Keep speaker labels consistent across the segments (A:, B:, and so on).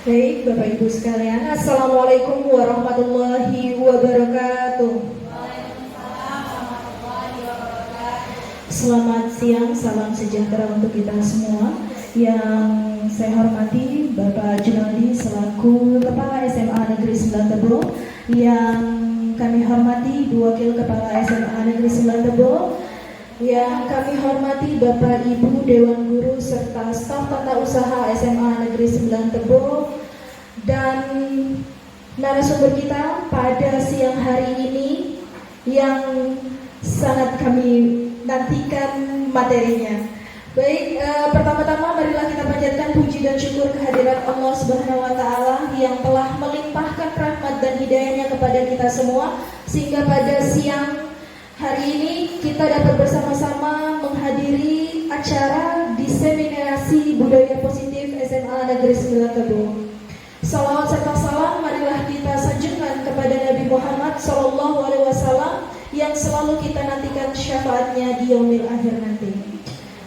A: Baik, Bapak Ibu sekalian, Assalamualaikum warahmatullahi wabarakatuh. Selamat siang, salam sejahtera untuk kita semua. Yang saya hormati Bapak Junaldi selaku Kepala SMA Negeri 9 Tebo, yang kami hormati Bu Wakil Kepala SMA Negeri 9 Tebo, yang kami hormati Bapak Ibu Dewan Guru serta staf tata usaha SMA Negeri 9 Tebo, dan narasumber kita pada siang hari ini yang sangat kami nantikan materinya. Baik, pertama-tama marilah kita panjatkan puji dan syukur kehadirat Allah Subhanahu wa taala yang telah melimpahkan rahmat dan hidayahnya kepada kita semua sehingga pada siang hari ini kita dapat bersama-sama menghadiri acara diseminasi budaya positif SMA Negeri 9 Tebo. Salawat serta salam marilah kita sanjungkan kepada Nabi Muhammad SAW yang selalu kita nantikan syafaatnya di yaumil akhir nanti.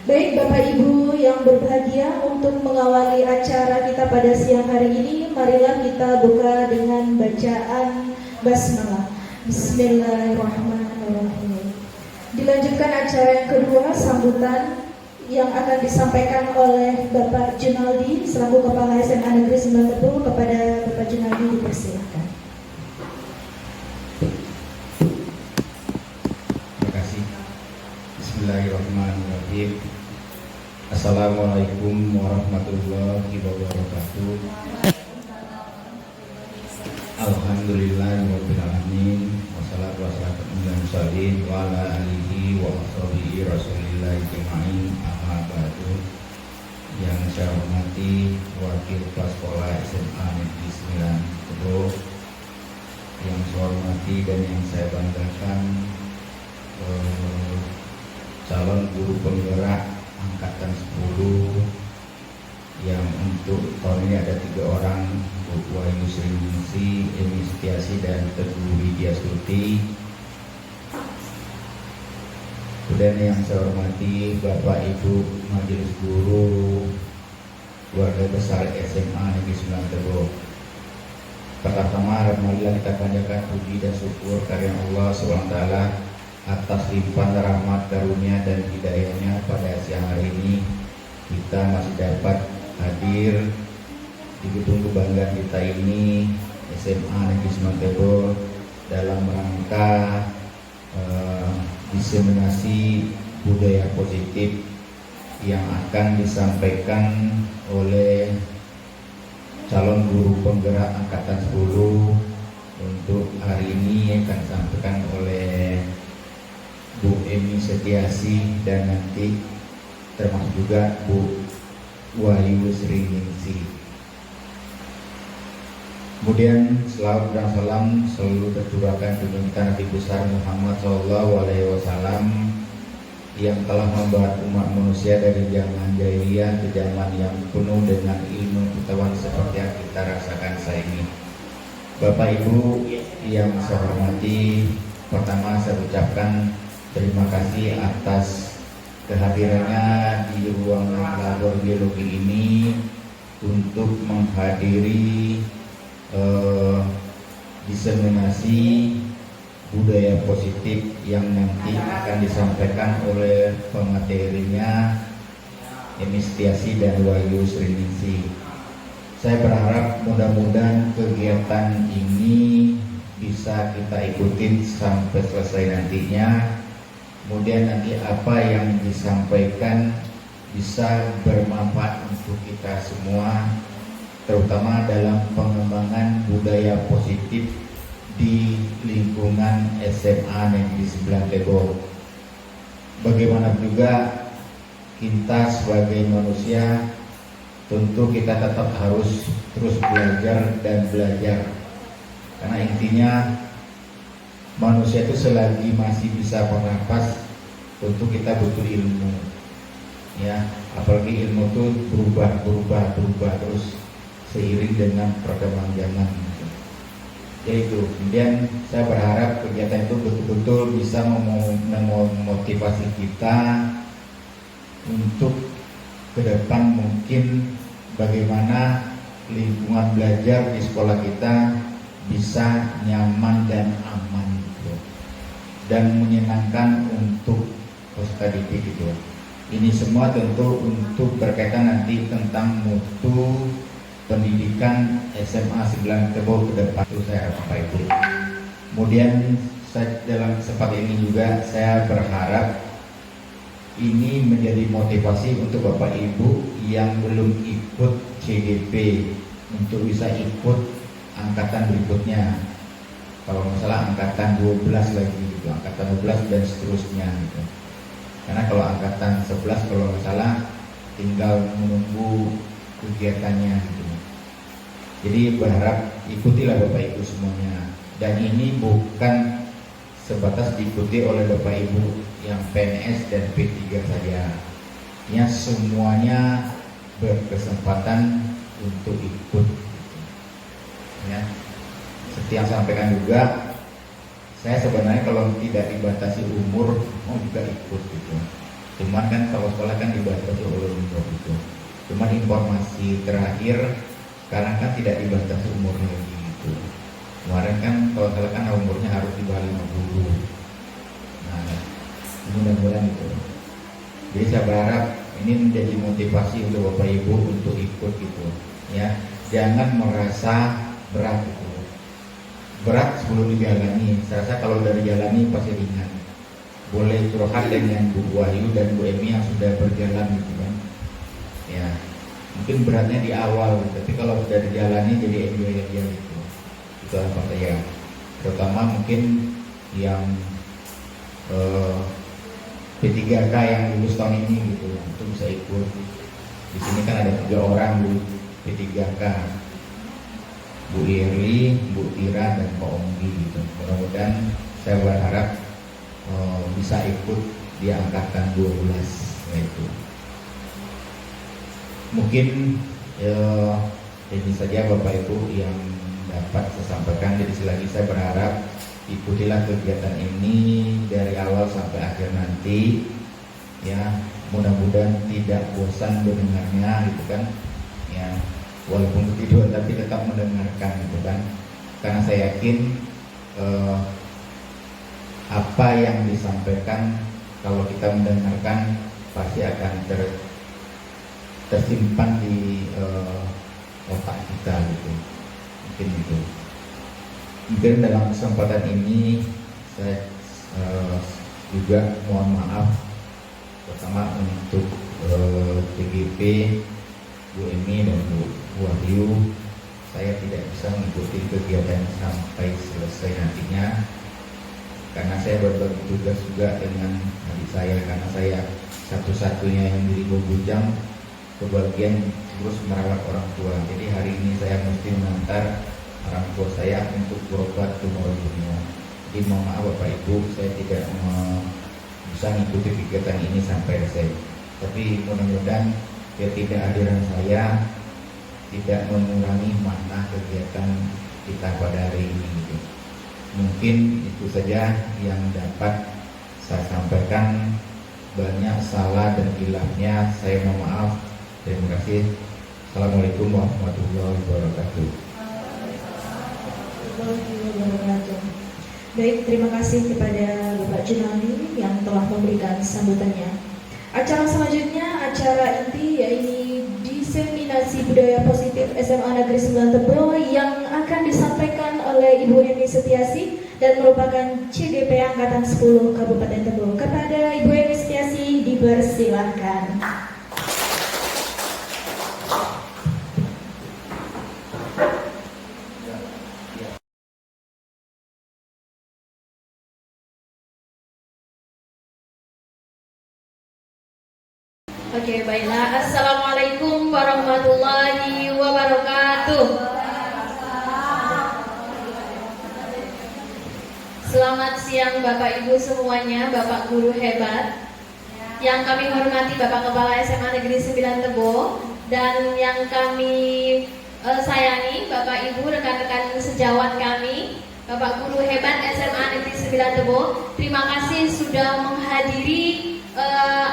A: Baik Bapak Ibu yang berbahagia, untuk mengawali acara kita pada siang hari ini, marilah kita buka dengan bacaan basmalah. Bismillahirrahmanirrahim. Dilanjutkan acara yang kedua, sambutan yang akan disampaikan oleh Bapak Junaldi selaku Kepala SMA Negeri 9 Tebo. Kepada Bapak Junaldi dipersilakan.
B: Terima kasih. Bismillahirrahmanirrahim. Assalamualaikum warahmatullahi wabarakatuh. Alhamdulillahirabbil alamin. Wassalatu wassalamu ala mursalin wa ala alihi wa sahbihi rasulillah jemain amma ba'du. Yang saya hormati Wakil Kepala Sekolah SMA Negeri 9 Tebo, yang saya hormati dan yang saya banggakan calon guru penggerak angkatan 10 yang untuk tahun ini ada 3 orang, Bu Wahyu Sriningsi, Emi Setiasi, dan Teguh Widya Stuti. Kemudian yang saya hormati Bapak Ibu Majelis Guru keluarga besar SMA Negeri 9 Tebo. Pertama, marilah kita panjatkan puji dan syukur karena Allah SWT atas limpahan rahmat karunia dan hidayahnya pada siang hari ini kita masih dapat hadir di gedung kebanggaan kita ini, SMA Negeri 9 Tebo, dalam rangka diseminasi budaya positif yang akan disampaikan oleh calon guru penggerak angkatan 10. Untuk hari ini akan disampaikan oleh Bu Emi Setiasi dan nanti termasuk juga Bu Wahyu Sriningsi. Kemudian selawat dan salam selalu tercurahkan untuk Nabi besar Muhammad SAW yang telah membawa umat manusia dari zaman jahiliyah ke zaman yang penuh dengan ilmu pengetahuan seperti yang kita rasakan saat ini. Bapak Ibu yang saya hormati, pertama saya ucapkan terima kasih atas kehadirannya di ruang labor biologi ini untuk menghadiri diseminasi budaya positif yang nanti akan disampaikan oleh pematerinya Emi Setiasi dan Wahyu Sriningsi. Saya berharap mudah-mudahan kegiatan ini bisa kita ikutin sampai selesai nantinya. Kemudian nanti apa yang disampaikan bisa bermanfaat untuk kita semua, terutama dalam pengembangan budaya positif di lingkungan SMA Negeri 9 Tebo. Bagaimana juga kita sebagai manusia, tentu kita tetap harus terus belajar dan belajar, karena intinya manusia itu selagi masih bisa bernapas, tentu kita butuh ilmu, ya. Apalagi ilmu itu berubah terus seiring dengan perkembangan zaman. Yaitu, kemudian saya berharap kegiatan itu betul-betul bisa memotivasi kita untuk ke depan mungkin bagaimana lingkungan belajar di sekolah kita bisa nyaman dan aman gitu, dan menyenangkan untuk peserta didik gitu. Ini semua tentu untuk berkaitan nanti tentang mutu pendidikan SMA 9 Tebo ke depan, itu saya harap Bapak Ibu. Kemudian dalam kesempatan ini juga saya berharap ini menjadi motivasi untuk Bapak Ibu yang belum ikut CGP untuk bisa ikut angkatan berikutnya. Kalau masalah angkatan 12 lagi gitu, angkatan 12 dan seterusnya gitu. Karena kalau angkatan 11 kalau nggak salah tinggal menunggu kegiatannya gitu. Jadi berharap ikutilah Bapak Ibu semuanya. Dan ini bukan sebatas diikuti oleh Bapak Ibu yang PNS dan P3 saja. Ya, semuanya berkesempatan untuk ikut. Ya. Seperti yang sampaikan juga, saya sebenarnya kalau tidak dibatasi umur mau juga ikut gitu. Cuman kan kalau sekolah kan dibatasi oleh umur gitu. Cuman informasi terakhir sekarang kan tidak dibatasi umur lagi gitu. Kemarin kan kalau salah kan umurnya harus di bawah 50. Nah, mudah-mudahan itu. Jadi saya berharap ini menjadi motivasi untuk Bapak Ibu untuk ikut gitu. Ya, jangan merasa berat gitu. Berat sebelum dijalani. Saya rasa kalau dari jalani pasti ringan. Boleh curhat dengan Bu Wahyu dan Bu Emi yang sudah berjalan gitu kan. Ya, mungkin beratnya di awal, tapi kalau sudah dijalani jadi enjoy aja gitu. Itu apa saya. Terutama mungkin yang P3K yang lulus tahun ini gitu, itu bisa ikut. Di sini kan ada 3 orang Bu P3K. Bu Iri, Bu Tira, dan Pak Onggi gitu. Mudah-mudahan saya berharap bisa ikut di angkatan 12 itu. Mungkin ini saja Bapak Ibu yang dapat saya sampaikan. Jadi sekali lagi saya berharap ikutilah kegiatan ini dari awal sampai akhir nanti. Ya, mudah-mudahan tidak bosan mendengarnya gitu kan. Ya, walaupun ketiduran tapi tetap mendengarkan gitu kan, karena saya yakin apa yang disampaikan kalau kita mendengarkan pasti akan tersimpan di otak kita gitu. Mungkin itu. Mungkin dalam kesempatan ini saya juga mohon maaf pertama untuk TGP, Bu Emi dan Bu Wahyu, saya tidak bisa mengikuti kegiatan sampai selesai nantinya karena saya berbagi tugas juga dengan adik saya, karena saya satu-satunya yang di Bojang kebagian terus merawat orang tua. Jadi hari ini saya mesti mengantar orang tua saya untuk berobat ke Morobudur. Jadi mohon maaf Bapak Ibu, saya tidak bisa mengikuti kegiatan ini sampai selesai. Tapi mudah-mudahan ketidakhadiran saya tidak mengurangi makna kegiatan kita pada hari ini gitu. Mungkin itu saja yang dapat saya sampaikan. Banyak salah dan hilafnya saya mohon maaf. Terima kasih. Assalamualaikum warahmatullahi wabarakatuh.
A: Baik, terima kasih kepada Bapak Junaldi yang telah memberikan sambutannya. Acara selanjutnya, acara inti yaitu diseminasi budaya positif SMA Negeri 9 Tebo yang akan disampaikan oleh Ibu Eni Setiasi dan merupakan CGP Angkatan 10 Kabupaten Tebo. Kepada Ibu Eni Setiasi dipersilahkan.
C: Oke, baiklah. Assalamualaikum warahmatullahi wabarakatuh. Selamat siang Bapak Ibu semuanya, Bapak Guru hebat yang kami hormati, Bapak Kepala SMA Negeri 9 Tebo, dan yang kami sayangi Bapak Ibu, rekan-rekan sejawat kami, Bapak Guru hebat SMA Negeri 9 Tebo. Terima kasih sudah menghadiri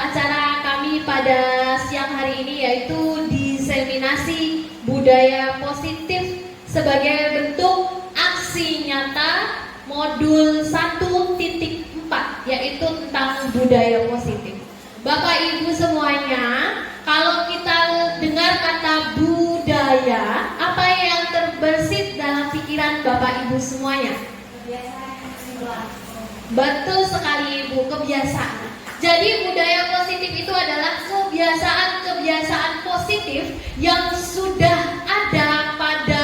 C: acara kami pada siang hari ini, yaitu diseminasi budaya positif sebagai bentuk aksi nyata modul 1.4, yaitu tentang budaya positif. Bapak Ibu semuanya, kalau kita dengar kata budaya, apa yang terbersit dalam pikiran Bapak Ibu semuanya? Betul sekali Ibu, kebiasaan. Jadi budaya positif itu adalah kebiasaan-kebiasaan positif yang sudah ada pada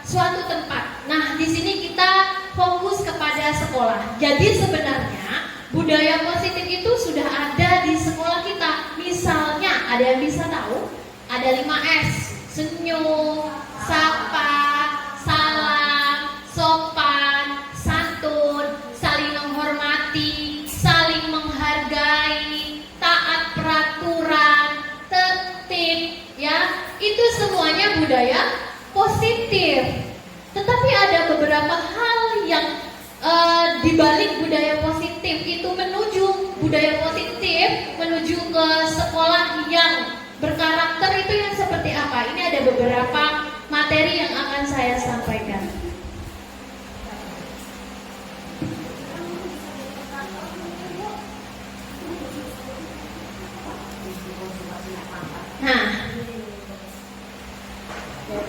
C: suatu tempat. Nah, di sini kita fokus kepada sekolah. Jadi sebenarnya budaya positif itu sudah ada di sekolah kita. Misalnya, ada yang bisa tahu? Ada 5S: senyum, sapa, salam, sopan, santun, saling menghormati, saling menghargai, taat peraturan, tertib, ya. Itu semuanya budaya positif. Tetapi ada beberapa hal yang dibalik budaya positif itu menuju budaya positif, menuju ke sekolah yang berkarakter, itu yang seperti apa? Ini ada beberapa materi yang akan saya sampaikan. Nah,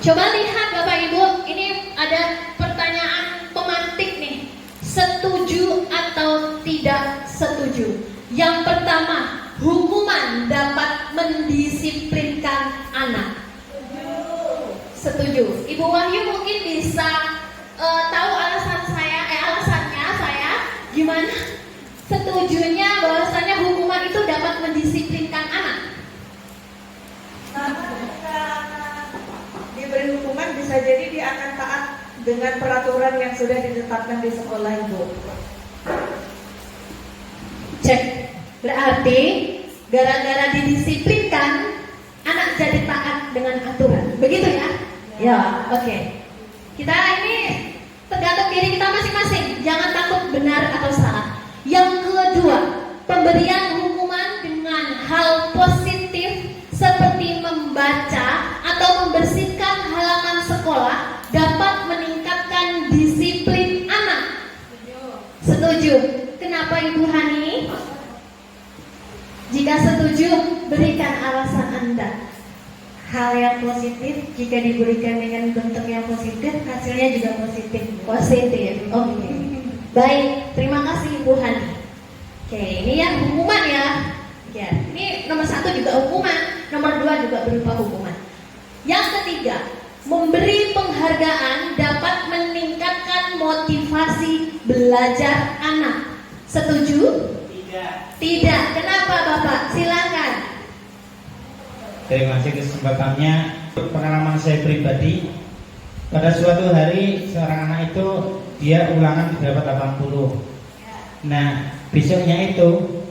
C: coba lihat Bapak Ibu, ini ada pertanyaan pemantik nih. Setuju atau tidak setuju? Yang pertama, hukuman dapat mendisiplinkan anak. Setuju. Ibu Wahyu mungkin bisa tahu alasannya saya gimana setujunya bahwasanya hukuman itu dapat mendisiplinkan anak.
D: Diberi hukuman bisa jadi dia akan taat dengan peraturan yang sudah ditetapkan di sekolah Ibu.
C: Cek. Berarti gara-gara didisiplinkan anak jadi taat dengan aturan. Begitu ya? Ya, oke. Kita ini tergantung diri kita masing-masing. Jangan takut benar atau salah. Yang kedua, pemberian hukuman dengan hal positif seperti membaca atau membersihkan halaman sekolah dapat meningkatkan disiplin anak. Setuju. Kenapa Ibu Hani? Jika setuju, berikan alasan Anda. Hal yang positif jika diberikan dengan bentuk yang positif, hasilnya juga positif. Positif. Oke. Baik, terima kasih Ibu Hani. Oke, ini ya hukuman ya. Ya, ini nomor 1 juga hukuman, nomor 2 juga berupa hukuman. Yang ketiga, memberi penghargaan dapat meningkatkan motivasi belajar anak. Setuju? Tidak. Kenapa Bapak? Silakan.
E: Terima kasih kesempatannya. Pengalaman saya pribadi, pada suatu hari seorang anak itu dia ulangan dapat 80. Nah, besoknya itu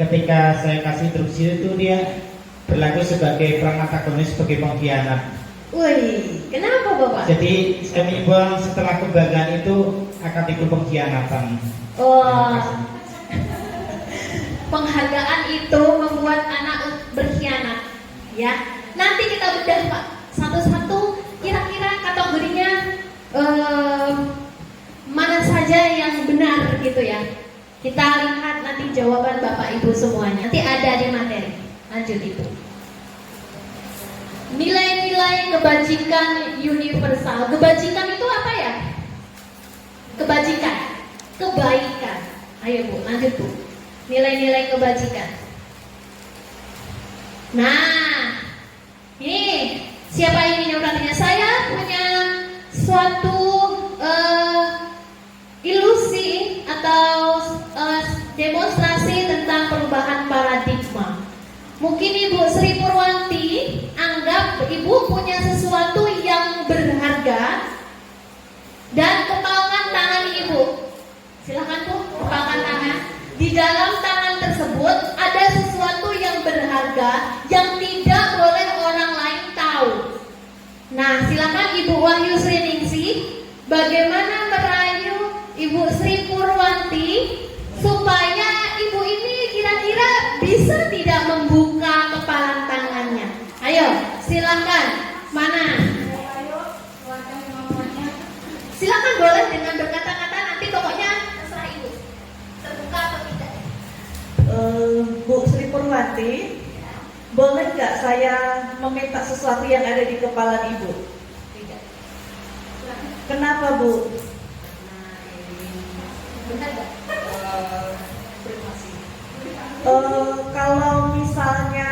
E: ketika saya kasih instruksi itu dia berlaku sebagai peran antagonis, sebagai pengkhianat.
C: Wih, kenapa Bapak?
E: Jadi kami buang setelah kebanggaan itu akan timbul pengkhianatan.
C: Penghargaan itu membuat anak berkhianat, ya. Nanti kita bedah Pak, satu-satu kira-kira kategorinya mana saja yang benar gitu ya. Kita lihat nanti jawaban Bapak Ibu semuanya. Nanti ada di materi. Lanjut itu. Nilai-nilai kebajikan universal. Kebajikan itu apa ya? Kebajikan, kebaikan. Ayo Bu, lanjut Bu. Nilai-nilai kebajikan. Nah, ini siapa ini yang bertanya? Saya punya suatu ilusi atau demonstrasi tentang perubahan paradigma. Mungkin Ibu Sri Purwanti anggap Ibu punya sesuatu yang berharga dan kepalkan tangan Ibu. Silakan Bu, kepalkan tangan. Di dalam tangan tersebut ada sesuatu yang berharga yang tidak boleh orang lain tahu. Nah, silakan Ibu Wahyu Sriningsih, bagaimana merayu Ibu Sri Purwanti supaya Ibu ini kira-kira bisa tidak membuka kepalan tangannya. Ayo, silakan. Mana dengan berkata-kata, nanti pokoknya terserah ibu. Terbuka atau tidak?
D: Bu Sri Purwanti, boleh nggak saya meminta sesuatu yang ada di kepala ibu?
C: Tidak.
D: Kenapa Bu?
C: Benar nggak?
D: Kalau misalnya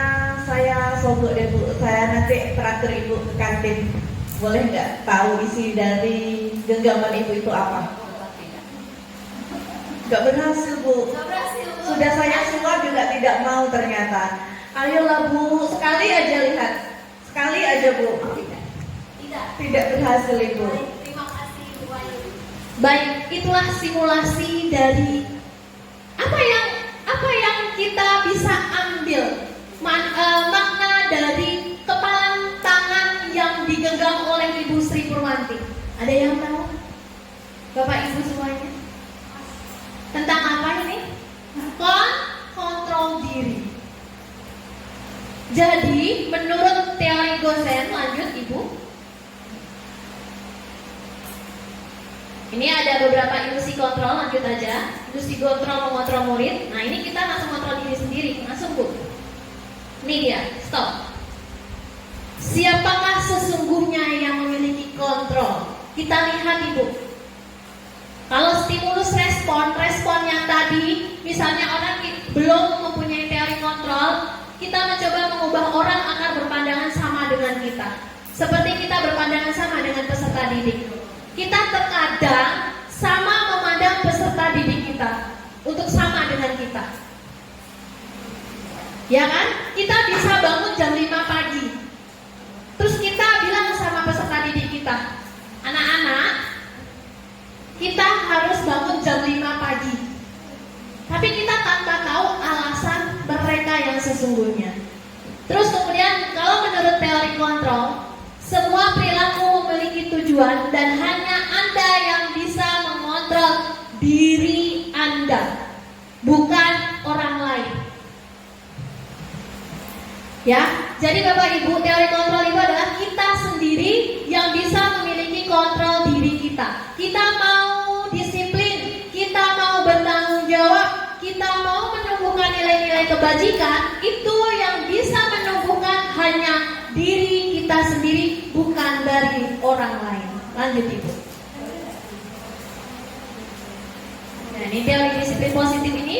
D: saya sogok deh Bu, saya nanti traktir ibu ke kantin, boleh nggak tahu isi dari genggaman ibu itu apa? Nggak berhasil Bu.
C: Nggak berhasil, Bu.
D: Sudah saya suap juga tidak mau ternyata. Ayolah Bu, sekali aja lihat, sekali aja Bu.
C: Tidak.
D: Tidak berhasil Ibu.
C: Baik, terima kasih Bu Ayu. Baik, itulah simulasi dari apa yang kita bisa ambil makna dari kepalan tangan yang digenggam oleh Ibu Sri Purwanti. Ada yang tahu? Bapak Ibu semuanya? Tentang apa ini? Kontrol diri. Jadi, menurut teori Gosen, lanjut Ibu. Ini ada beberapa ilusi kontrol, lanjut aja. Ilusi kontrol mengontrol murid. Nah, ini kita langsung kontrol diri sendiri, langsung Bu. Ini dia, stop. Siapakah sesungguhnya yang memiliki kontrol? Kita lihat Ibu. Kalau stimulus respon yang tadi, misalnya orang belum mempunyai teori kontrol, kita mencoba mengubah orang agar berpandangan sama dengan kita. Seperti kita berpandangan sama dengan peserta didik. Kita terkadang sama memandang peserta didik kita untuk sama dengan kita. Ya kan? Kita bisa bangun jam 5 pagi. Terus kita bilang sama peserta didik kita, anak-anak, kita harus bangun jam 5 pagi. Tapi kita tanpa tahu alasan mereka yang sesungguhnya. Terus kemudian kalau menurut teori kontrol, semua perilaku memiliki tujuan dan hanya Anda yang bisa mengontrol diri Anda, bukan orang lain. Ya, jadi Bapak Ibu, teori kontrol itu adalah kita sendiri yang bisa memiliki kontrol diri kita. Kita mau disiplin, kita mau bertanggung jawab, kita mau menumbuhkan nilai-nilai kebajikan, itu yang bisa menumbuhkan hanya diri kita sendiri, bukan dari orang lain. Lanjut Ibu. Nah, ini teori disiplin positif ini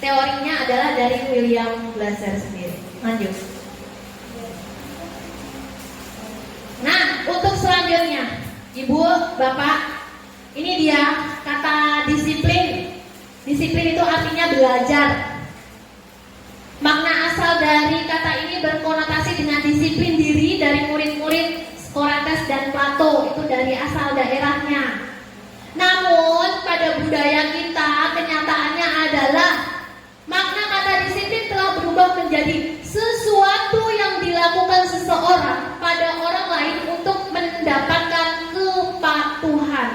C: teorinya adalah dari William Glasser sendiri. Lanjut. Nah, untuk selanjutnya, Ibu, Bapak, ini dia kata disiplin. Disiplin itu artinya belajar. Makna asal dari kata ini berkonotasi dengan disiplin diri dari murid-murid Socrates dan Plato, itu dari asal daerahnya. Namun pada budaya kita kenyataannya adalah makna kata disiplin telah berubah menjadi sesuatu yang dilakukan seseorang pada orang lain untuk mendapatkan kepatuhan.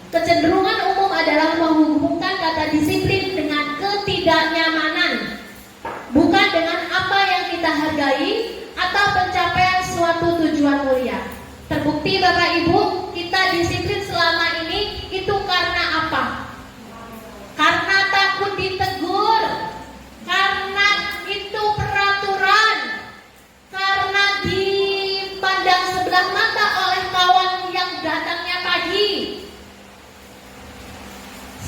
C: Kecenderungan umum adalah menghubungkan kata disiplin dengan ketidaknyamanan, bukan dengan apa yang kita hargai atau pencapaian suatu tujuan mulia. Terbukti Bapak Ibu, kita disiplin selama ini itu karena apa? Karena takut ditegur, karena itu peraturan, karena dipandang sebelah mata oleh kawan yang datangnya pagi.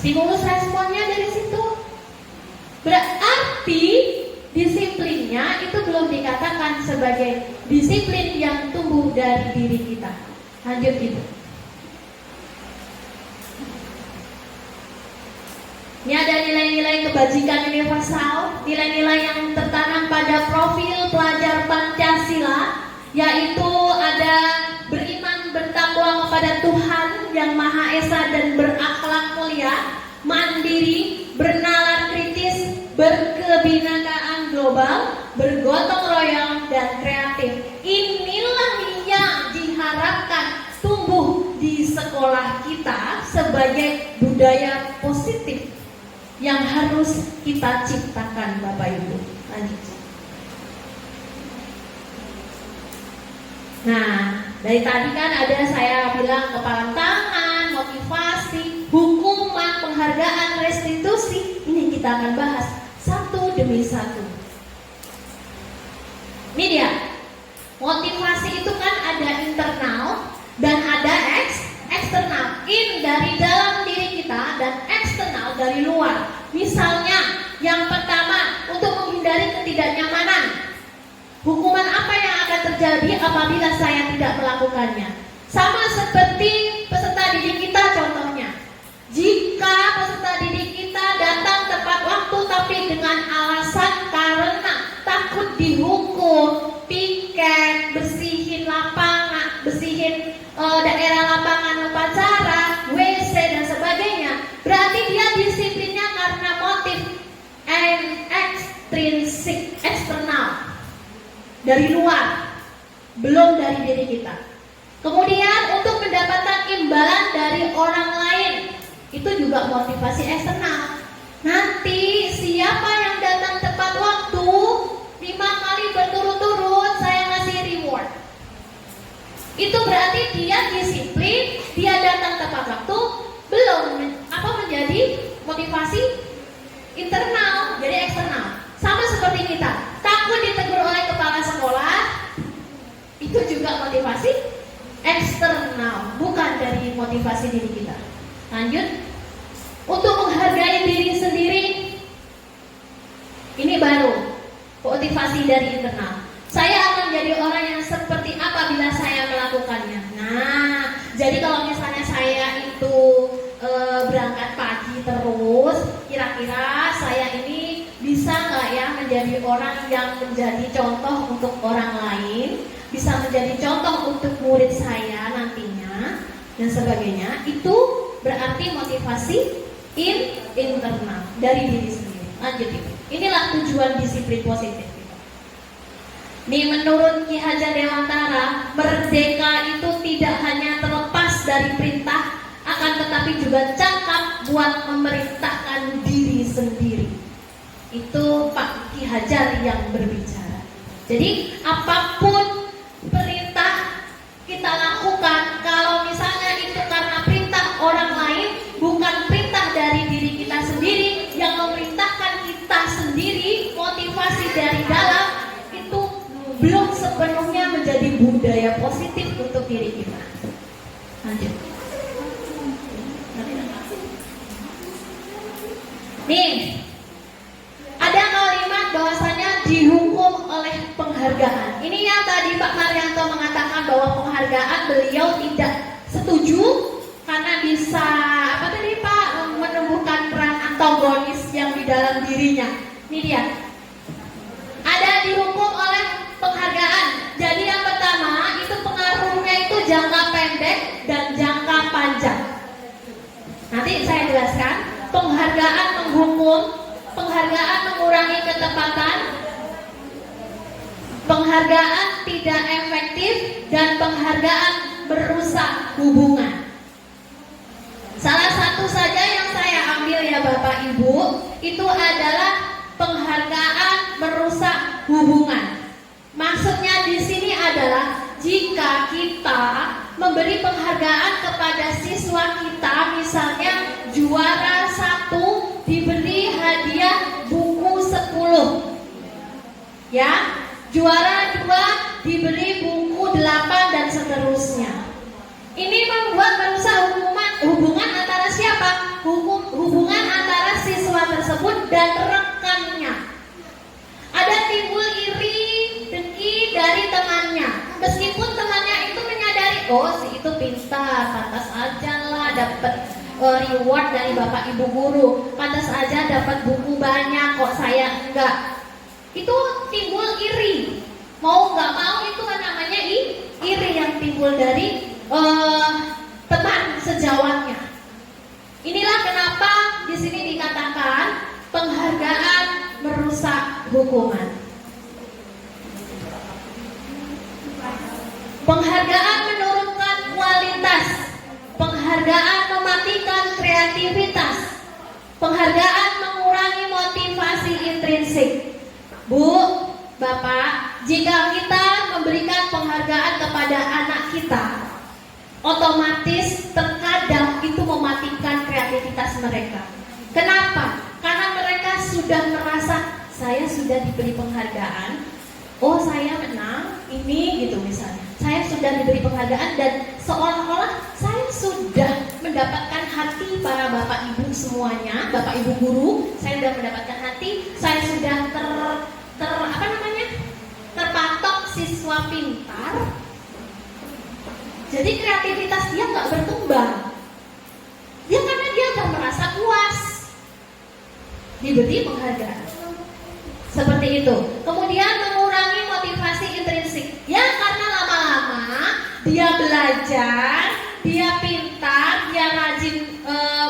C: Stimulus responnya dari situ. Berarti disiplinnya itu belum dikatakan sebagai disiplin yang tumbuh dari diri kita. Lanjut Ibu. Ini ada nilai-nilai kebajikan universal, nilai-nilai yang tertanam pada profil pelajar Pancasila, yaitu ada beriman bertakwa kepada Tuhan yang Maha Esa dan berakhlak mulia, mandiri, bernalar kritis, berkebinekaan global, bergotong royong, dan kreatif. Inilah yang diharapkan tumbuh di sekolah kita sebagai budaya positif yang harus kita ciptakan Bapak Ibu. Lanjut. Nah, dari tadi kan ada saya bilang kepalang tangan, motivasi, hukuman, penghargaan, restitusi. Ini kita akan bahas satu demi satu. Ini dia. Motivasi itu kan ada internal dan ada eksternal. In dari dalam diri kita dan eksternal dari luar. Misalnya yang pertama, untuk menghindari ketidaknyamanan. Hukuman apa yang akan terjadi apabila saya tidak melakukannya? Sama seperti peserta didik kita contohnya. Jika peserta didik kita datang tepat waktu tapi dengan alasan karena takut dihukum, piket, bersihin lapangan, bersihin daerah lapangan upacara, WC dan sebagainya, berarti dia disiplinnya karena motif ekstrinsik, eksternal, dari luar, belum dari diri kita. Kemudian untuk mendapatkan imbalan dari orang lain, itu juga motivasi eksternal. Nanti siapa yang datang tepat waktu 5 kali berturut-turut saya ngasih reward. Itu berarti dia disiplin, dia datang tepat waktu, belum menjadi motivasi internal, jadi eksternal. Sama seperti kita, takut ditegur oleh kepala sekolah, itu juga motivasi eksternal, bukan dari motivasi diri kita. Lanjut, untuk menghargai diri sendiri, ini baru motivasi dari internal. Saya akan jadi orang yang seperti apa bila saya melakukannya. Nah, jadi kalau misalnya saya itu berangkat pagi terus, kira-kira saya ini bisa nggak ya menjadi orang yang menjadi contoh untuk orang lain, bisa menjadi contoh untuk murid saya nantinya dan sebagainya. Itu berarti motivasi internal dari diri sendiri. Lanjut itu. Inilah tujuan disiplin positif. Nih, menurut Ki Hajar Dewantara, merdeka itu tidak hanya terlepas dari perintah, akan tetapi juga cakap buat memerintahkan diri sendiri. Itu Pak Ki Hajar yang berbicara. Jadi apapun perintah kita lakukan, kalau misalnya itu karena perintah orang lain, bukan perintah dari diri kita sendiri, yang memerintahkan kita sendiri, motivasi dari dalam, itu belum sepenuhnya menjadi budaya positif untuk diri kita. Lanjut. Nih, ada kalimat bahwasanya dihukum oleh penghargaan. Ini yang tadi Pak Maryanto mengatakan bahwa penghargaan beliau tidak setuju karena bisa menumbuhkan peran antagonis yang di dalam dirinya. Ini dia. Ada dihukum oleh penghargaan. Jadi yang pertama itu pengaruhnya itu jangka pendek dan jangka panjang. Nanti saya jelaskan. Penghargaan menghukum, penghargaan mengurangi ketepatan, penghargaan tidak efektif, dan penghargaan merusak hubungan. Salah satu saja yang saya ambil ya Bapak Ibu, itu adalah penghargaan merusak hubungan. Maksudnya di sini adalah jika kita memberi penghargaan kepada siswa kita, misalnya juara 1 diberi hadiah buku 10, ya, juara 2 diberi buku 8 dan seterusnya. Ini membuat merusak hubungan antara siapa? Hubungan antara siswa tersebut dan rekannya. Ada timbul iri, dengki dari temannya. Meskipun temannya itu menyadari, oh si itu pintar, pantas aja lah dapat reward dari bapak ibu guru, pantas aja dapat buku banyak, kok saya enggak. Itu timbul iri. Mau nggak mau itu kan namanya iri yang timbul dari teman sejawatnya. Inilah kenapa di sini dikatakan penghargaan merusak hukuman. Penghargaan menurunkan kualitas, penghargaan mematikan kreativitas, penghargaan mengurangi motivasi intrinsik. Bu, Bapak, jika kita memberikan penghargaan penghargaan kepada anak kita, otomatis terkadang itu mematikan kreativitas mereka. Kenapa? Karena mereka sudah merasa saya sudah diberi penghargaan, oh saya menang, ini gitu misalnya. Saya sudah diberi penghargaan dan seolah-olah saya sudah mendapatkan hati para bapak ibu semuanya, bapak ibu guru, saya sudah mendapatkan hati, saya sudah terpatok siswa pintar. Jadi kreativitas dia nggak berkembang. Ya karena dia nggak merasa puas diberi penghargaan. Seperti itu. Kemudian mengurangi motivasi intrinsik. Ya karena lama-lama dia belajar, dia pintar, dia rajin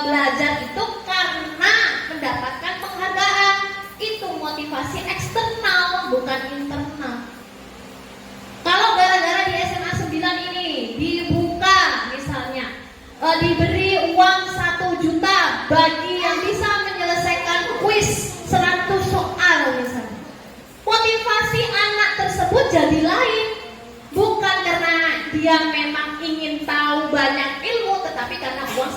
C: belajar itu karena mendapatkan penghargaan. Itu motivasi eksternal, bukan internal. Kalau gara-gara di SMA 9 ini dibuka misalnya, diberi uang 1 juta bagi yang bisa menyelesaikan kuis 100 soal misalnya, motivasi anak tersebut jadi lain. Bukan karena dia memang ingin tahu banyak ilmu, tetapi karena uang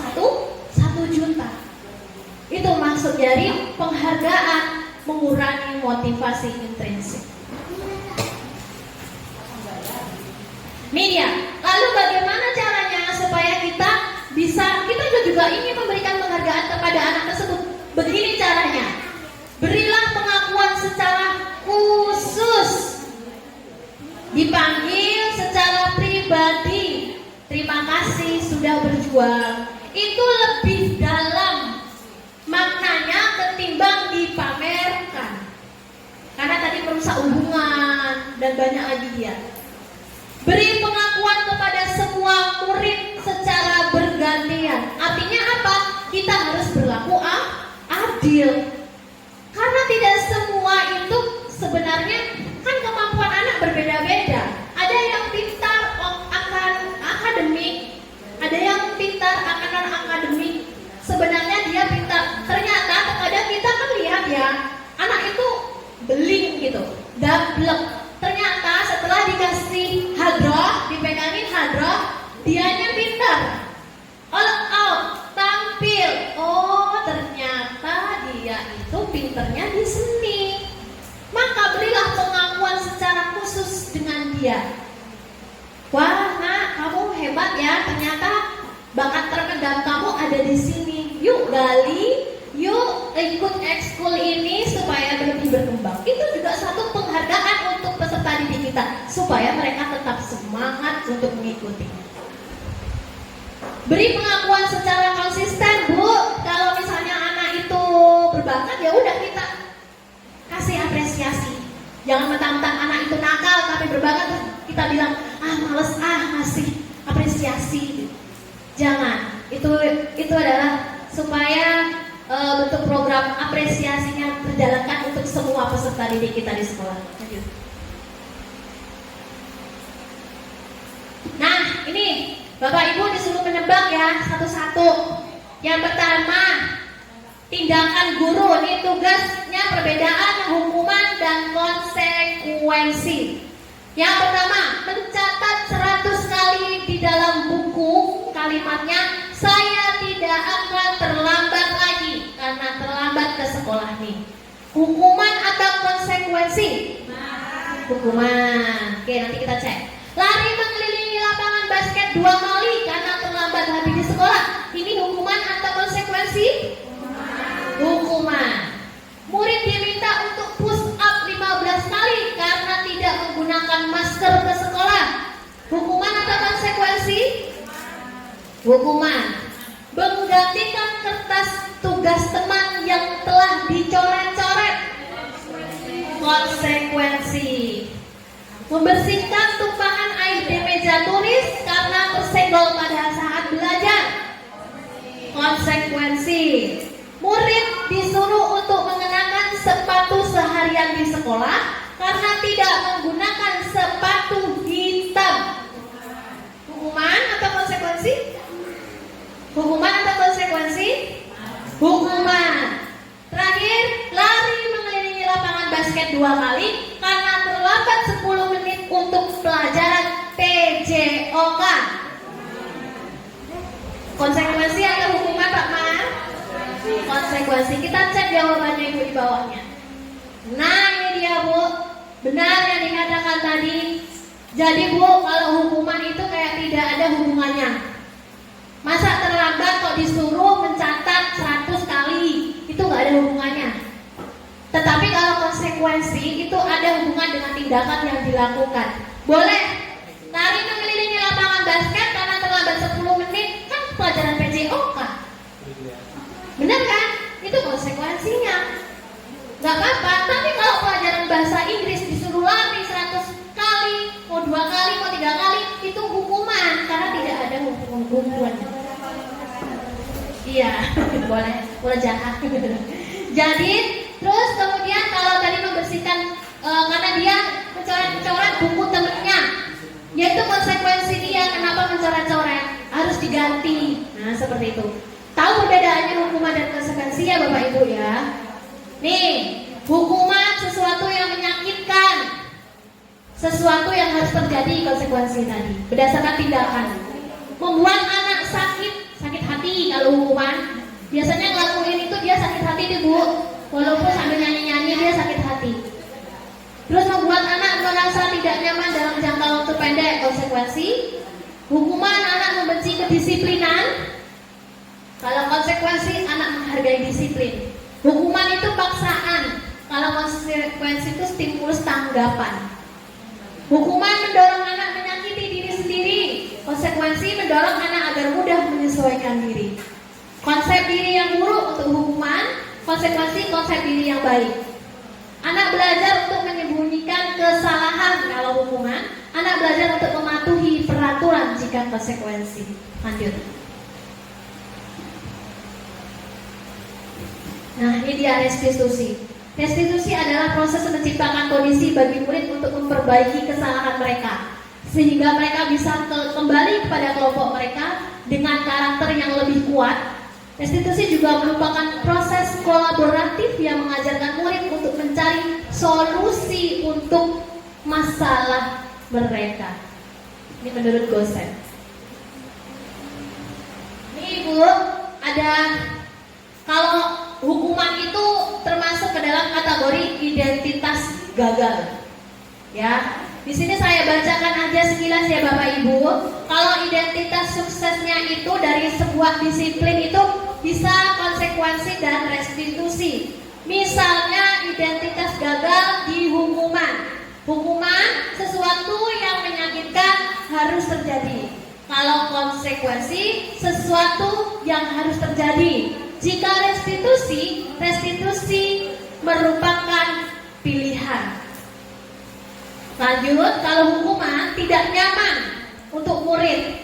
C: 1 juta. Itu maksud dari penghargaan, mengurangi motivasi intrinsik. Media. Lalu bagaimana caranya supaya kita juga ingin memberikan penghargaan kepada anak tersebut? Begini caranya. Berilah pengakuan secara khusus. Dipanggil secara pribadi. Terima kasih sudah berjuang. Itu lebih dalam maknanya ketimbang dipamerkan. Karena tadi merusak hubungan dan banyak lagi dia. Beri pengakuan kepada semua murid secara bergantian. Artinya apa? Kita harus berlaku adil. Karena tidak semua itu sebenarnya kan kemampuan anak berbeda-beda. Ada yang pintar akan akademik, ada yang pintar akan non-akademik. Sebenarnya dia pintar. Ternyata terkadang kita kan lihat ya, anak itu beling gitu, dablek. Ternyata setelah dikasih hadroh, dipegangin hadroh, dianya pintar, all out, tampil. Oh ternyata dia itu pinternya di seni. Maka berilah pengakuan secara khusus dengan dia. Wah nak, kamu hebat ya, ternyata bakat terpendam kamu ada di sini. Yuk gali, yuk ikut ekskul ini supaya lebih berkembang. Itu juga satu penghargaan untuk peserta didik kita, supaya mereka tetap semangat untuk mengikuti. Beri pengakuan secara konsisten, Bu. Kalau misalnya anak itu berbakat, ya udah kita kasih apresiasi. Jangan mentang-mentang anak itu nakal tapi berbakat, kita bilang males ngasih apresiasi. Jangan. Itu adalah supaya bentuk program apresiasinya berjalankan untuk semua peserta didik kita di sekolah. Lanjut. Nah, ini Bapak Ibu disuruh menebak ya satu-satu. Yang pertama, tindakan guru. Ini tugasnya perbedaan hukuman dan konsekuensi. Yang pertama, mencatat 100 kali di dalam buku kalimatnya, saya tidak akan terlambat lagi karena terlambat ke sekolah nih. Hukuman atau konsekuensi? Hukuman. Oke, nanti kita cek. Lari mengelilingi lapangan basket 2 kali karena terlambat habis di sekolah. Ini hukuman atau konsekuensi? Hukuman. Murid diminta untuk push up 15 kali karena tidak menggunakan masker ke sekolah. Hukuman atau konsekuensi? Hukuman. Menggantikan kertas tugas teman yang telah dicoret-coret. Konsekuensi. Membersihkan tumpahan air di meja tulis karena tersenggol pada saat belajar. Konsekuensi. Murid disuruh untuk mengenakan sepatu seharian di sekolah karena tidak menggunakan sepatu hitam. Hukuman atau konsekuensi? Hukuman atau konsekuensi? Hukuman. Terakhir, lari mengelilingi lapangan basket 2 kali karena terlambat 10 menit untuk pelajaran Konsekuensi atau hukuman Pak Ma? Konsekuensi. Kita cek jawabannya Ibu di bawahnya. Nah ini dia Bu, benar yang dikatakan tadi. Jadi Bu, kalau hukuman itu kayak tidak ada hubungannya. Masa terlambat kok disuruh mencatat 100 kali, itu nggak ada hubungannya. Tetapi kalau konsekuensi itu ada hubungan dengan tindakan yang dilakukan. Boleh lari mengelilingi lapangan basket karena terlambat 10 menit, kan pelajaran PJOK. Benar kan? Itu konsekuensinya. Nggak apa-apa, tapi kalau pelajaran bahasa Inggris disuruh lari 100 kali, mau 2 kali, mau 3 kali, itu hukuman karena tidak ada hubungan. Iya, boleh jahat. Jadi, terus kemudian kalau tadi membersihkan karena dia mencoret-coret buku temennya, yaitu konsekuensi dia kenapa mencoret-coret harus diganti. Nah, seperti itu. Tahu perbedaannya hukuman dan konsekuensi ya Bapak Ibu ya. Nih, hukuman sesuatu yang menyakitkan, sesuatu yang harus terjadi konsekuensi tadi berdasarkan tindakan. Membuat anak sakit hati kalau hukuman. Biasanya ngelakuin itu dia sakit hati nih Bu, walaupun sambil nyanyi-nyanyi dia sakit hati. Terus membuat anak merasa tidak nyaman dalam jangka waktu pendek, konsekuensi. Hukuman anak membenci kedisiplinan. Kalau konsekuensi anak menghargai disiplin. Hukuman itu paksaan. Kalau konsekuensi itu stimulus tanggapan. Hukuman mendorong anak menyakiti diri sendiri. Konsekuensi mendorong anak agar mudah menyesuaikan diri. Konsep diri yang buruk untuk hukuman, konsekuensi konsep diri yang baik. Anak belajar untuk menyembunyikan kesalahan kalau hukuman. Anak belajar untuk mematuhi peraturan jika konsekuensi. Lanjut. Nah, ini dia restitusi. Restitusi adalah proses menciptakan kondisi bagi murid untuk memperbaiki kesalahan mereka, sehingga mereka bisa kembali kepada kelompok mereka dengan karakter yang lebih kuat. Restitusi juga merupakan proses kolaboratif yang mengajarkan murid untuk mencari solusi untuk masalah mereka. Ini menurut Gosen. Ini Bu, ada kalau hukuman itu termasuk ke dalam kategori identitas gagal. Ya, di sini saya bacakan aja sekilas ya Bapak Ibu. Kalau identitas suksesnya itu dari sebuah disiplin itu bisa konsekuensi dan restitusi. Misalnya identitas gagal di hukuman. Hukuman sesuatu yang menyakitkan harus terjadi. Kalau konsekuensi sesuatu yang harus terjadi. Jika restitusi merupakan pilihan. Lanjut, kalau hukuman tidak nyaman untuk murid.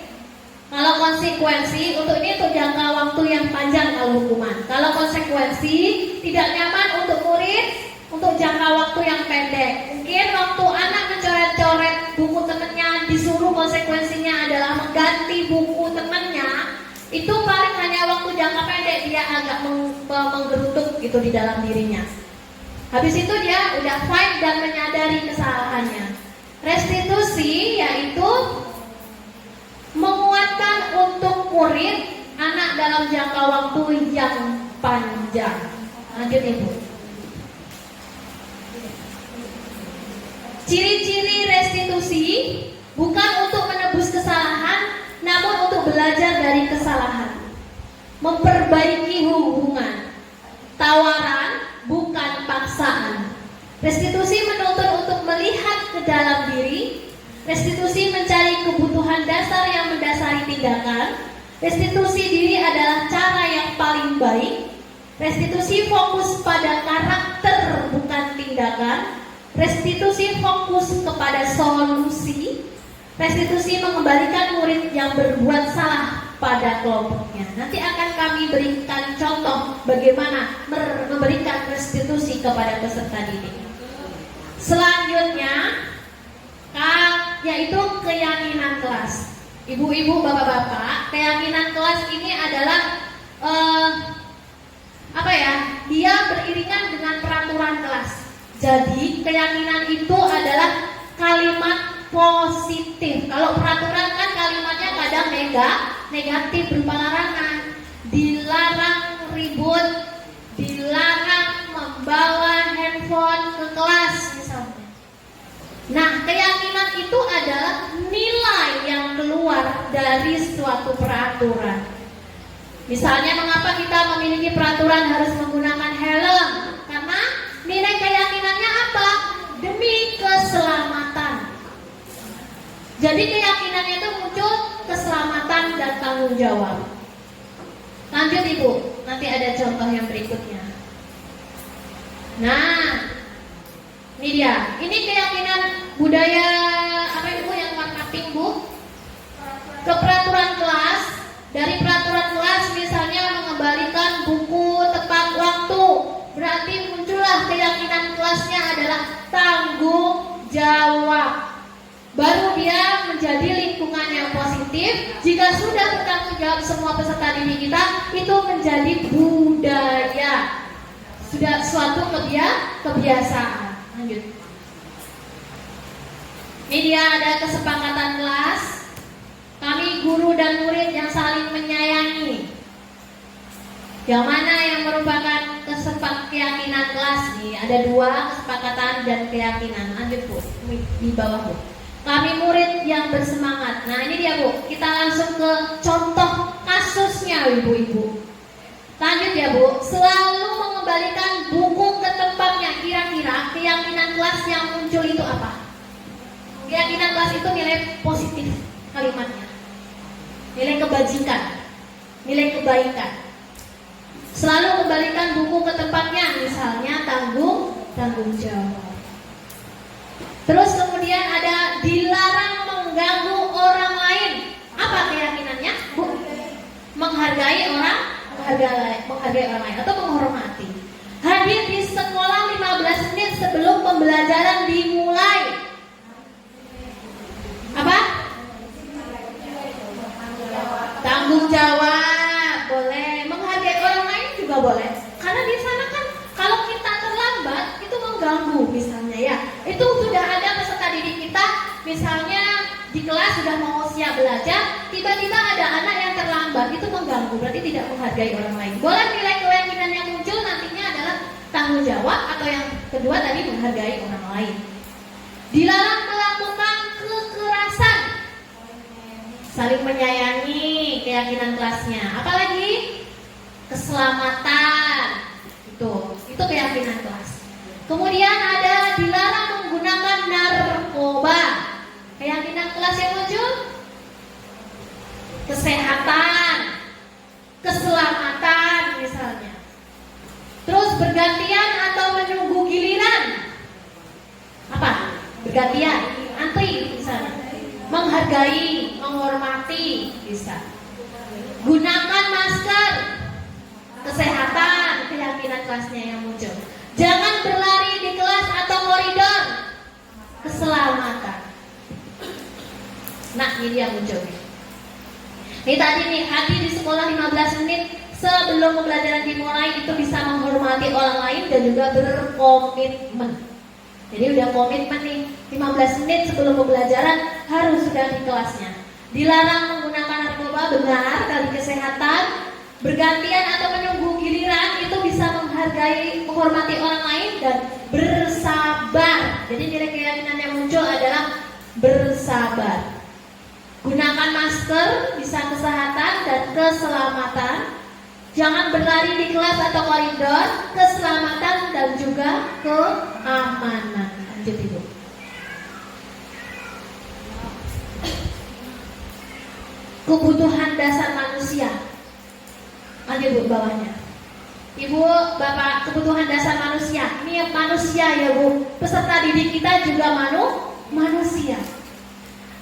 C: Kalau konsekuensi untuk jangka waktu yang panjang kalau hukuman. Kalau konsekuensi tidak nyaman untuk murid untuk jangka waktu yang pendek. Mungkin waktu anak mencoret-coret buku temannya disuruh konsekuensinya adalah mengganti buku temannya. Itu paling hanya waktu jangka pendek dia agak menggerutuk gitu di dalam dirinya. Habis itu dia udah fine dan menyadari kesalahannya. Restitusi yaitu menguatkan untuk murid anak dalam jangka waktu yang panjang. Lanjut Ibu. Ciri-ciri restitusi bukan untuk menebus kesalahan, namun untuk belajar dari kesalahan. Memperbaiki hubungan. Tawaran bukan paksaan. Restitusi menuntut untuk melihat ke dalam diri. Restitusi mencari kebutuhan dasar yang mendasari tindakan. Restitusi diri adalah cara yang paling baik. Restitusi fokus pada karakter bukan tindakan. Restitusi fokus kepada solusi. Restitusi mengembalikan murid yang berbuat salah pada kelompoknya. Nanti akan kami berikan contoh bagaimana memberikan restitusi kepada peserta didik. Selanjutnya, yaitu keyakinan kelas. Ibu-ibu, bapak-bapak, keyakinan kelas ini adalah dia beriringan dengan peraturan kelas. Jadi keyakinan itu adalah kalimat positif. Kalau peraturan kan kalimatnya ada negatif berupa larangan. Dilarang ribut, dilarang membawa handphone ke kelas misalnya. Nah, keyakinan itu adalah nilai yang keluar dari suatu peraturan. Misalnya, mengapa kita memiliki peraturan harus menggunakan helm? Karena nilai keyakinannya apa? Demi keselamatan. Jadi keyakinannya itu muncul keselamatan dan tanggung jawab. Lanjut Ibu, nanti ada contoh yang berikutnya. Nah, ini dia. Ini keyakinan budaya apa Ibu yang warna pink Bu? Keperaturan kelas. Dari peraturan kelas misalnya mengembalikan buku tepat waktu. Berarti muncullah keyakinan kelasnya adalah tanggung jawab. Baru dia menjadi lingkungan yang positif. Jika sudah bertanggung jawab semua peserta didik kita, itu menjadi budaya. Sudah suatu kebiasaan. Lanjut. Ini dia ada kesepakatan kelas. Kami guru dan murid yang saling menyayangi. Yang mana yang merupakan keyakinan kelas nih? Ada dua, kesepakatan dan keyakinan. Lanjut Bu, di bawah Bu. Kami murid yang bersemangat. Nah ini dia Bu, kita langsung ke contoh kasusnya Ibu-ibu. Lanjut ya Bu, selalu mengembalikan buku ke tempatnya. Kira-kira keyakinan kelas yang muncul itu apa? Keyakinan kelas itu nilai positif kalimatnya, nilai kebajikan, nilai kebaikan. Selalu kembalikan buku ke tempatnya, misalnya tanggung jawab. Terus kemudian ada dilarang mengganggu orang lain. Apa keyakinannya? Menghargai orang lain atau menghormati. Hadir di sekolah 15 menit sebelum pembelajaran dimulai. Apa? Tanggung jawab, boleh. Menghargai orang lain juga boleh. Karena di sana kan kalau kita terlambat itu mengganggu misalnya ya. Itu sudah ada peserta didik kita, misalnya di kelas sudah mau siap belajar, tiba-tiba ada anak yang terlambat, itu mengganggu, berarti tidak menghargai orang lain. Boleh nilai keyakinan yang muncul nantinya adalah tanggung jawab, atau yang kedua tadi menghargai orang lain. Dilarang melakukan kekerasan, saling menyayangi, keyakinan kelasnya. Apalagi keselamatan, itu keyakinan kelas. Kemudian ada dilarang menggunakan narkoba. Keyakinan kelas yang muncul kesehatan, keselamatan misalnya. Terus bergantian atau menunggu giliran. Apa? Bergantian, antri misalnya. Menghargai, menghormati bisa. Gunakan masker. Kesehatan, keyakinan kelasnya yang muncul. Jangan berlari di kelas atau koridor. Keselamatan. Nah, ini dia muncul. Ini tadi nih, hadir di sekolah 15 menit sebelum pembelajaran dimulai, itu bisa menghormati orang lain dan juga berkomitmen. Jadi udah komitmen nih, 15 menit sebelum pembelajaran harus sudah di kelasnya. Dilarang menggunakan narkoba, benar, kali kesehatan. Bergantian atau menunggu giliran, itu bisa menghargai, menghormati orang lain dan bersabar. Jadi nilai keyakinan yang muncul adalah bersabar. Gunakan masker, bisa kesehatan dan keselamatan. Jangan berlari di kelas atau koridor, keselamatan dan juga keamanan. Lanjut Ibu. Kebutuhan dasar manusia. Lanjut Bu, bawahnya. Ibu, Bapak, kebutuhan dasar manusia. Ini manusia ya Bu. Peserta didik kita juga manusia.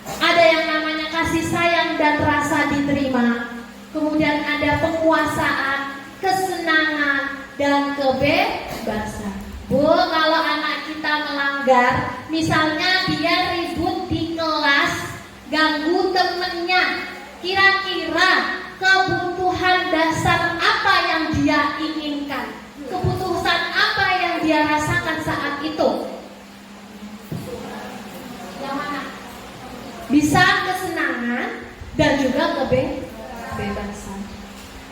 C: Ada yang namanya kasih sayang dan rasa diterima. Kemudian ada penguasaan, kesenangan, dan kebebasan. Bu, kalau anak kita melanggar, misalnya dia ribut di kelas, ganggu temennya, kira-kira kebutuhan dasar apa yang dia inginkan? Kebutuhan apa yang dia rasakan saat itu? Yang mana? Bisa kesenangan, dan juga kebebasan.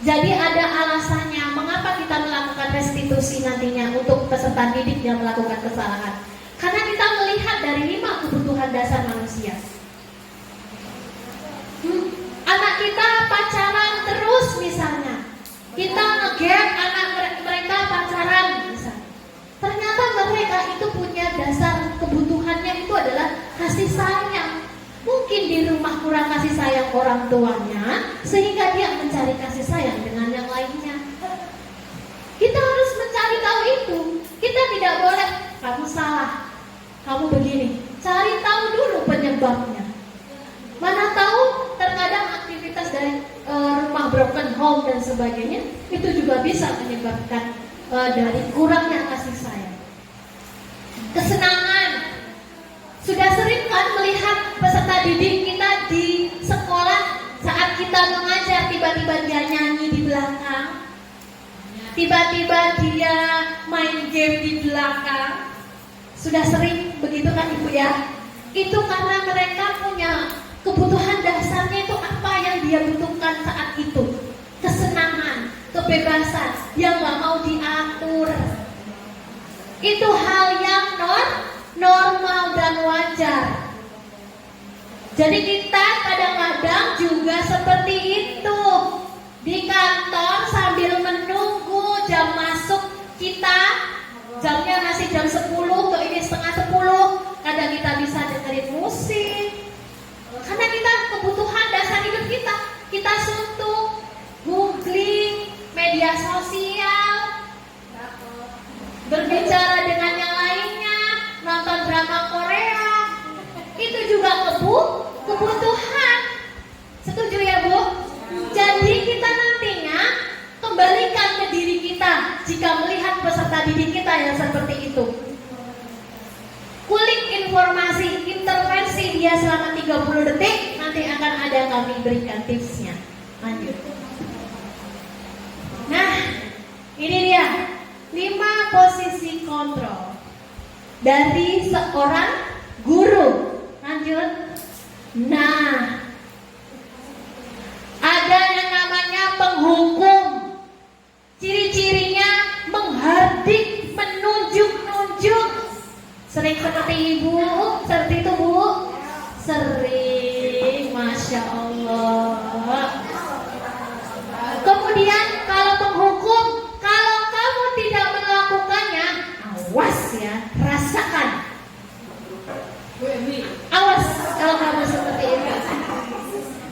C: Jadi ada alasannya mengapa kita melakukan restitusi nantinya untuk peserta didik yang melakukan kesalahan. Karena kita melihat dari 5 kebutuhan dasar manusia. Anak kita pacaran terus misalnya, kita nge-gap anak mereka pacaran misalnya. Ternyata mereka itu punya dasar kebutuhannya itu adalah kasih sayang. Mungkin di rumah kurang kasih sayang orang tuanya, sehingga dia mencari kasih sayang dengan yang lainnya. Kita harus mencari tahu itu. Kita tidak boleh, kamu salah, kamu begini. Cari tahu dulu penyebabnya. Mana tahu terkadang aktivitas dari rumah broken home dan sebagainya itu juga bisa menyebabkan dari kurangnya kasih sayang. Kesenangan. Sudah sering kan melihat peserta didik kita di sekolah saat kita mengajar tiba-tiba dia nyanyi di belakang, tiba-tiba dia main game di belakang. Sudah sering begitu kan Ibu ya? Itu karena mereka punya kebutuhan dasarnya itu apa yang dia butuhkan saat itu. Kesenangan, kebebasan yang gak mau diatur. Itu hal yang normal dan wajar. Jadi kita kadang-kadang juga seperti itu. Di kantor sambil menunggu jam masuk kita, jamnya masih jam 10, ke ini setengah 10, kadang kita bisa dengerin musik. Karena kita kebutuhan dasar hidup kita suntuk, googling, media sosial, berbicara dengan yang lainnya, nonton drama Korea, itu juga kebutuhan. Setuju ya Bu? Jadi kita nantinya kembalikan ke diri kita jika melihat peserta didik kita yang seperti itu. Kulik informasi, intervensi dia selama 30 detik, nanti akan ada kami berikan tipsnya. Lanjut. Nah, ini dia 5 posisi kontrol dari seorang guru. Lanjut. Nah, ada yang namanya penghukum. Ciri-cirinya menghardik, menunjuk-nunjuk. Sering seperti Ibu, seperti itu Bu? Sering, Masya Allah. Kemudian kalau penghukum, kalau kamu tidak melakukannya, awas ya, rasakan. Awas kalau kamu seperti itu.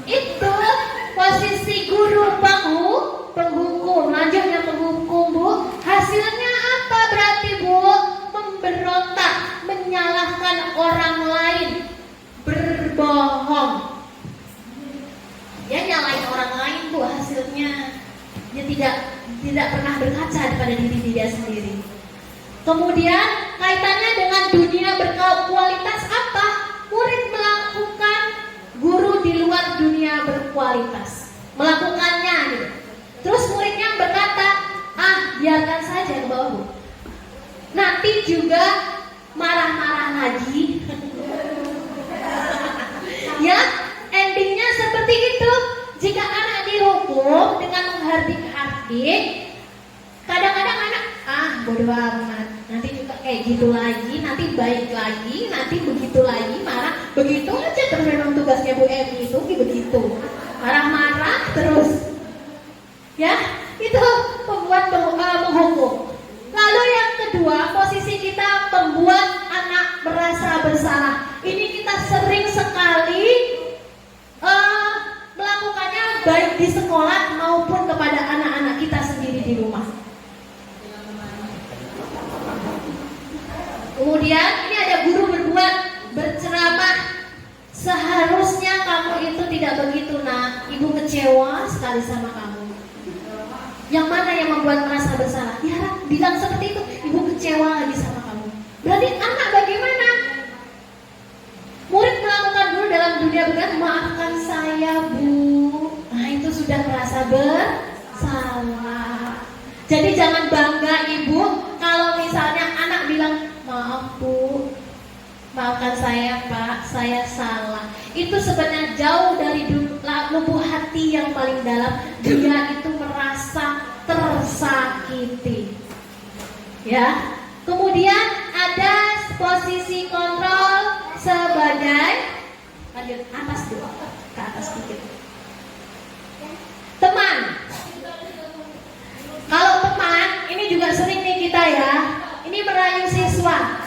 C: Itu posisi guru penghukum. Lanjutnya penghukum Bu. Hasilnya apa berarti Bu? Memberontak, menyalahkan orang lain, berbohong. Dia nyalahin orang lain Bu hasilnya. Dia tidak pernah berkaca pada diri dia sendiri. Kemudian kaitannya dengan dunia berkualitas apa? Murid melakukan, guru di luar dunia berkualitas melakukannya gitu. Terus muridnya berkata, biarkan saja ke bawah Bu. Nanti juga marah-marah lagi. Ya, endingnya seperti itu. Jika anak dihukum dengan menghardik-hardik, kadang-kadang anak bodoh amat, nanti juga kayak gitu lagi, nanti baik lagi, nanti begitu lagi, marah, begitu aja terus. Memang tugasnya Bu Emi itu begitu, marah-marah terus. Ya, itu pembuat menghukum. Lalu yang kedua, posisi kita membuat anak merasa bersalah. Ini kita sering sekali melakukannya baik di sekolah maupun kepada anak-anak kita sendiri di rumah. Kemudian ini ada guru berceramah. Seharusnya kamu itu tidak begitu nak. Ibu kecewa sekali sama kamu. Yang mana yang membuat merasa bersalah? Ya, bilang seperti itu. Ibu kecewa lagi sama kamu. Berarti anak bagaimana? Murid melakukan dulu dalam dunia berkata, maafkan saya Bu. Nah itu sudah merasa bersalah. Jadi jangan bangga Ibu kalau misalnya anak bilang, maaf Bu, maafkan saya Pak, saya salah. Itu sebenarnya jauh dari lubuk hati yang paling dalam, dia itu merasa tersakiti. Ya. Kemudian ada posisi kontrol sebagai, lanjut atas dulu, ke atas sedikit. Teman. Kalau teman, ini juga sering nih kita ya. Ini merayu siswa,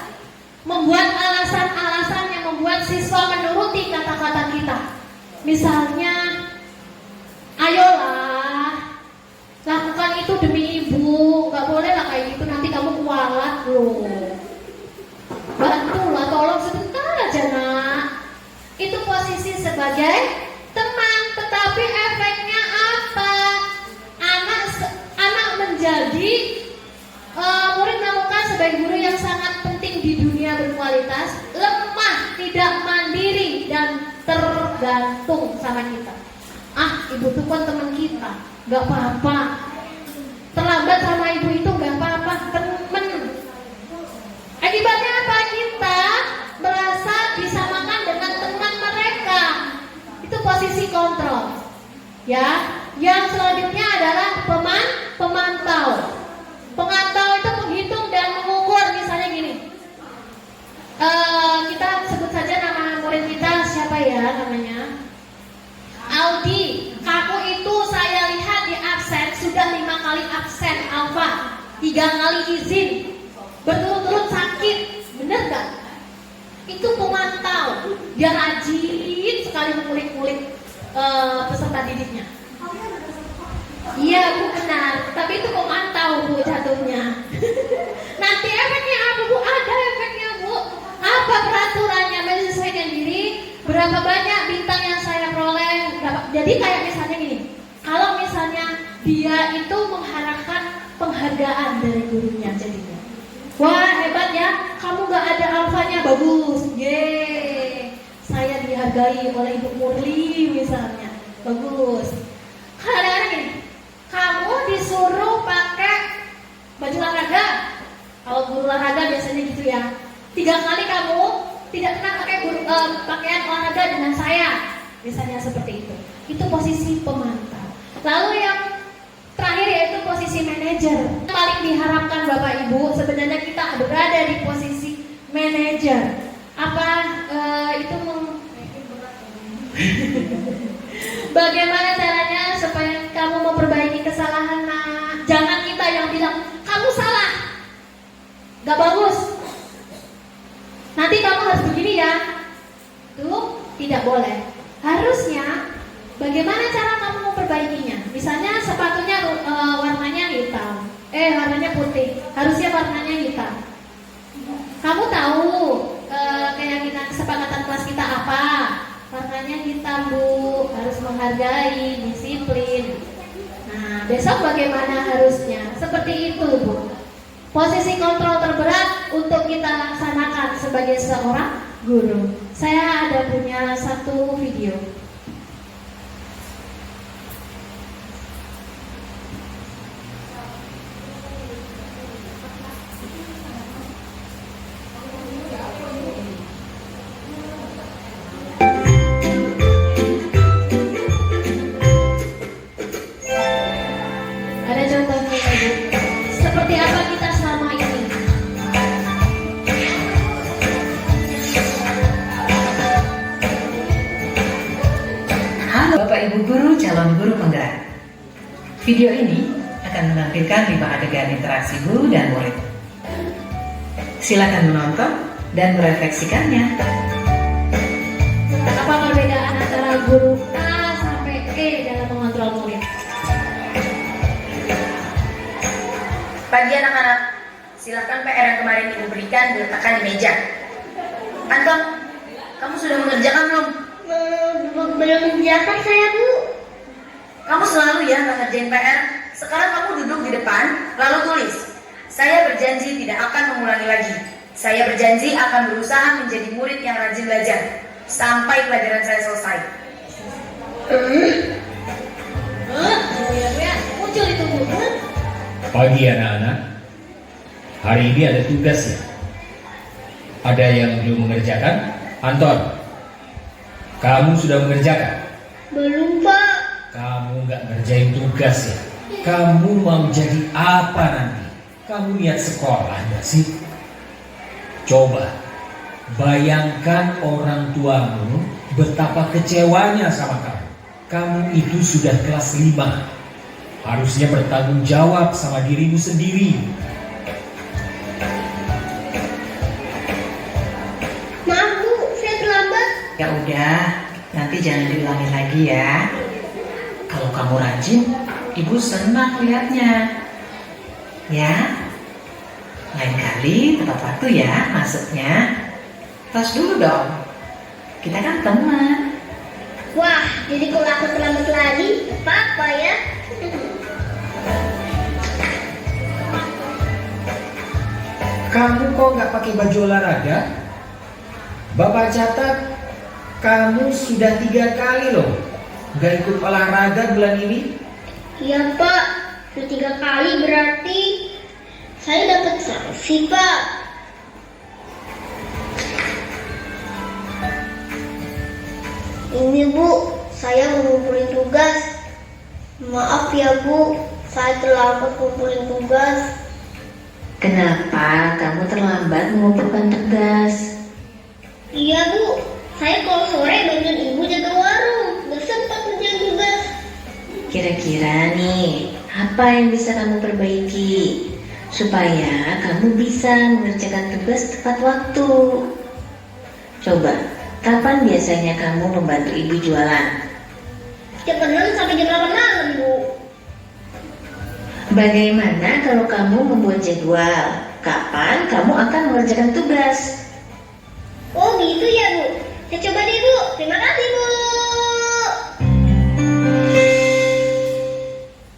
C: membuat alasan-alasan yang membuat siswa menuruti kata-kata kita. Misalnya, ayolah, lakukan itu demi ibu, gak boleh lah kayak gitu, nanti kamu kualat loh. Bantulah, tolong sebentar aja nak. Itu posisi sebagai teman, tetapi efeknya apa? Anak menjadi murid menemukan sebagai guru yang sangat penting di dunia berkualitas, lemah, tidak mandiri dan tergantung sama kita. Ibu tuh kan teman kita, gak apa-apa. Terlambat sama ibu itu gak apa-apa, temen. Akibatnya apa? Kita merasa disamakan dengan teman mereka. Itu posisi kontrol. Ya, yang selanjutnya adalah pemantau. Pemantau itu menghitung dan mengukur. Misalnya gini, kita sebut saja nama murid kita, siapa ya namanya? Audi. Kamu itu saya lihat di absen sudah 5 kali absen Alfa, 3 kali izin, berturut-turut sakit, bener gak? Itu pemantau. Dia rajin sekali mengulik-ngulik peserta didiknya. Iya Bu, benar. Tapi itu pemantau Bu jatuhnya. Nanti efeknya apa Bu? Ada efeknya Bu. Apa peraturannya? Menyesuaikan diri. Berapa banyak bintang yang saya peroleh? Jadi kayak misalnya gini. Kalau misalnya dia itu mengharapkan penghargaan dari gurunya jadinya. Wah hebat ya, kamu gak ada alfanya, bagus. Yeay, saya dihargai oleh Ibu Murli misalnya, bagus. Kadang-kadang gini, kamu disuruh pakai baju olahraga. Kalau guru olahraga biasanya gitu ya. 3 kali kamu tidak pernah pakai pakaian olahraga dengan saya, misalnya seperti itu. Itu posisi pemantau. Lalu yang terakhir yaitu posisi manajer. Paling diharapkan Bapak Ibu sebenarnya kita berada di posisi manajer. Apa itu bagaimana caranya supaya kamu memperbaiki kesalahan? Jangan kita yang bilang kamu salah, gak bagus, nanti kamu harus begini ya. Itu tidak boleh. Harusnya bagaimana cara kamu memperbaikinya? Misalnya sepatunya warnanya hitam, warnanya putih, harusnya warnanya hitam. Kamu tahu keyakinan kesepakatan kelas kita apa? Warnanya hitam Bu, harus menghargai, disiplin. Nah, besok bagaimana harusnya? Seperti itu Bu. Posisi kontrol terberat untuk kita laksanakan sebagai seorang guru. Saya ada punya satu video. Ada contohnya Ibu. Seperti apa kita selama ini?
F: Halo Bapak Ibu Guru, calon guru penggerak. Video ini akan menampilkan 5 adegan interaksi guru dan murid. Silakan menonton dan merefleksikannya.
C: Apa perbedaan antara guru A sampai E dalam mengontrol murid?
G: Pagi anak-anak, silakan PR yang kemarin Ibu berikan diletakkan di meja. Anton, kamu sudah mengerjakan belum?
C: Belum mengerjakan saya Bu.
G: Kamu selalu ya nggak ngerjain PR. Sekarang kamu duduk di depan, lalu tulis. Saya berjanji tidak akan mengulangi lagi. Saya berjanji akan berusaha menjadi murid yang rajin belajar sampai pelajaran saya selesai.
C: Muncul itu Bu.
H: Pagi anak-anak, hari ini ada tugas ya. Ada yang belum mengerjakan? Anton, kamu sudah mengerjakan?
I: Belum, Pak.
H: Kamu nggak ngerjain tugas ya? Kamu mau jadi apa nanti? Kamu niat sekolah nggak sih? Coba bayangkan orang tuamu betapa kecewanya sama kamu. Kamu itu sudah kelas 5. Harusnya bertanggung jawab sama dirimu sendiri.
I: Maaf, Bu, saya terlambat.
F: Ya udah, nanti jangan diulangi lagi ya. Kalau kamu rajin, Ibu senang lihatnya. Ya, lain kali tepat waktu ya masuknya. Tos dulu dong. Kita kan teman.
I: Wah, jadi kalau aku terlambat lagi, apa ya?
H: Kamu kok nggak pakai baju olahraga? Bapak catat kamu sudah 3 kali loh nggak ikut olahraga bulan ini.
I: Iya, Pak. Sudah 3 kali berarti saya dapat sanksi, Pak. Ini, Bu, saya mengumpulin tugas. Maaf ya, Bu, saya terlambat mengumpulin tugas.
J: Kenapa kamu terlambat mengumpulkan tugas?
I: Iya, Bu, saya kalau sore bantuin Ibu jaga warung, nggak sempat ngerjain tugas.
J: Kira-kira nih, apa yang bisa kamu perbaiki supaya kamu bisa mengerjakan tugas tepat waktu? Coba, kapan biasanya kamu membantu ibu jualan?
I: Jam 6 sampai jam 8 malam, Bu.
J: Bagaimana kalau kamu membuat jadwal? Kapan kamu akan mengerjakan tugas?
I: Oh gitu ya, Bu. Saya coba deh, Bu. Terima kasih, Bu.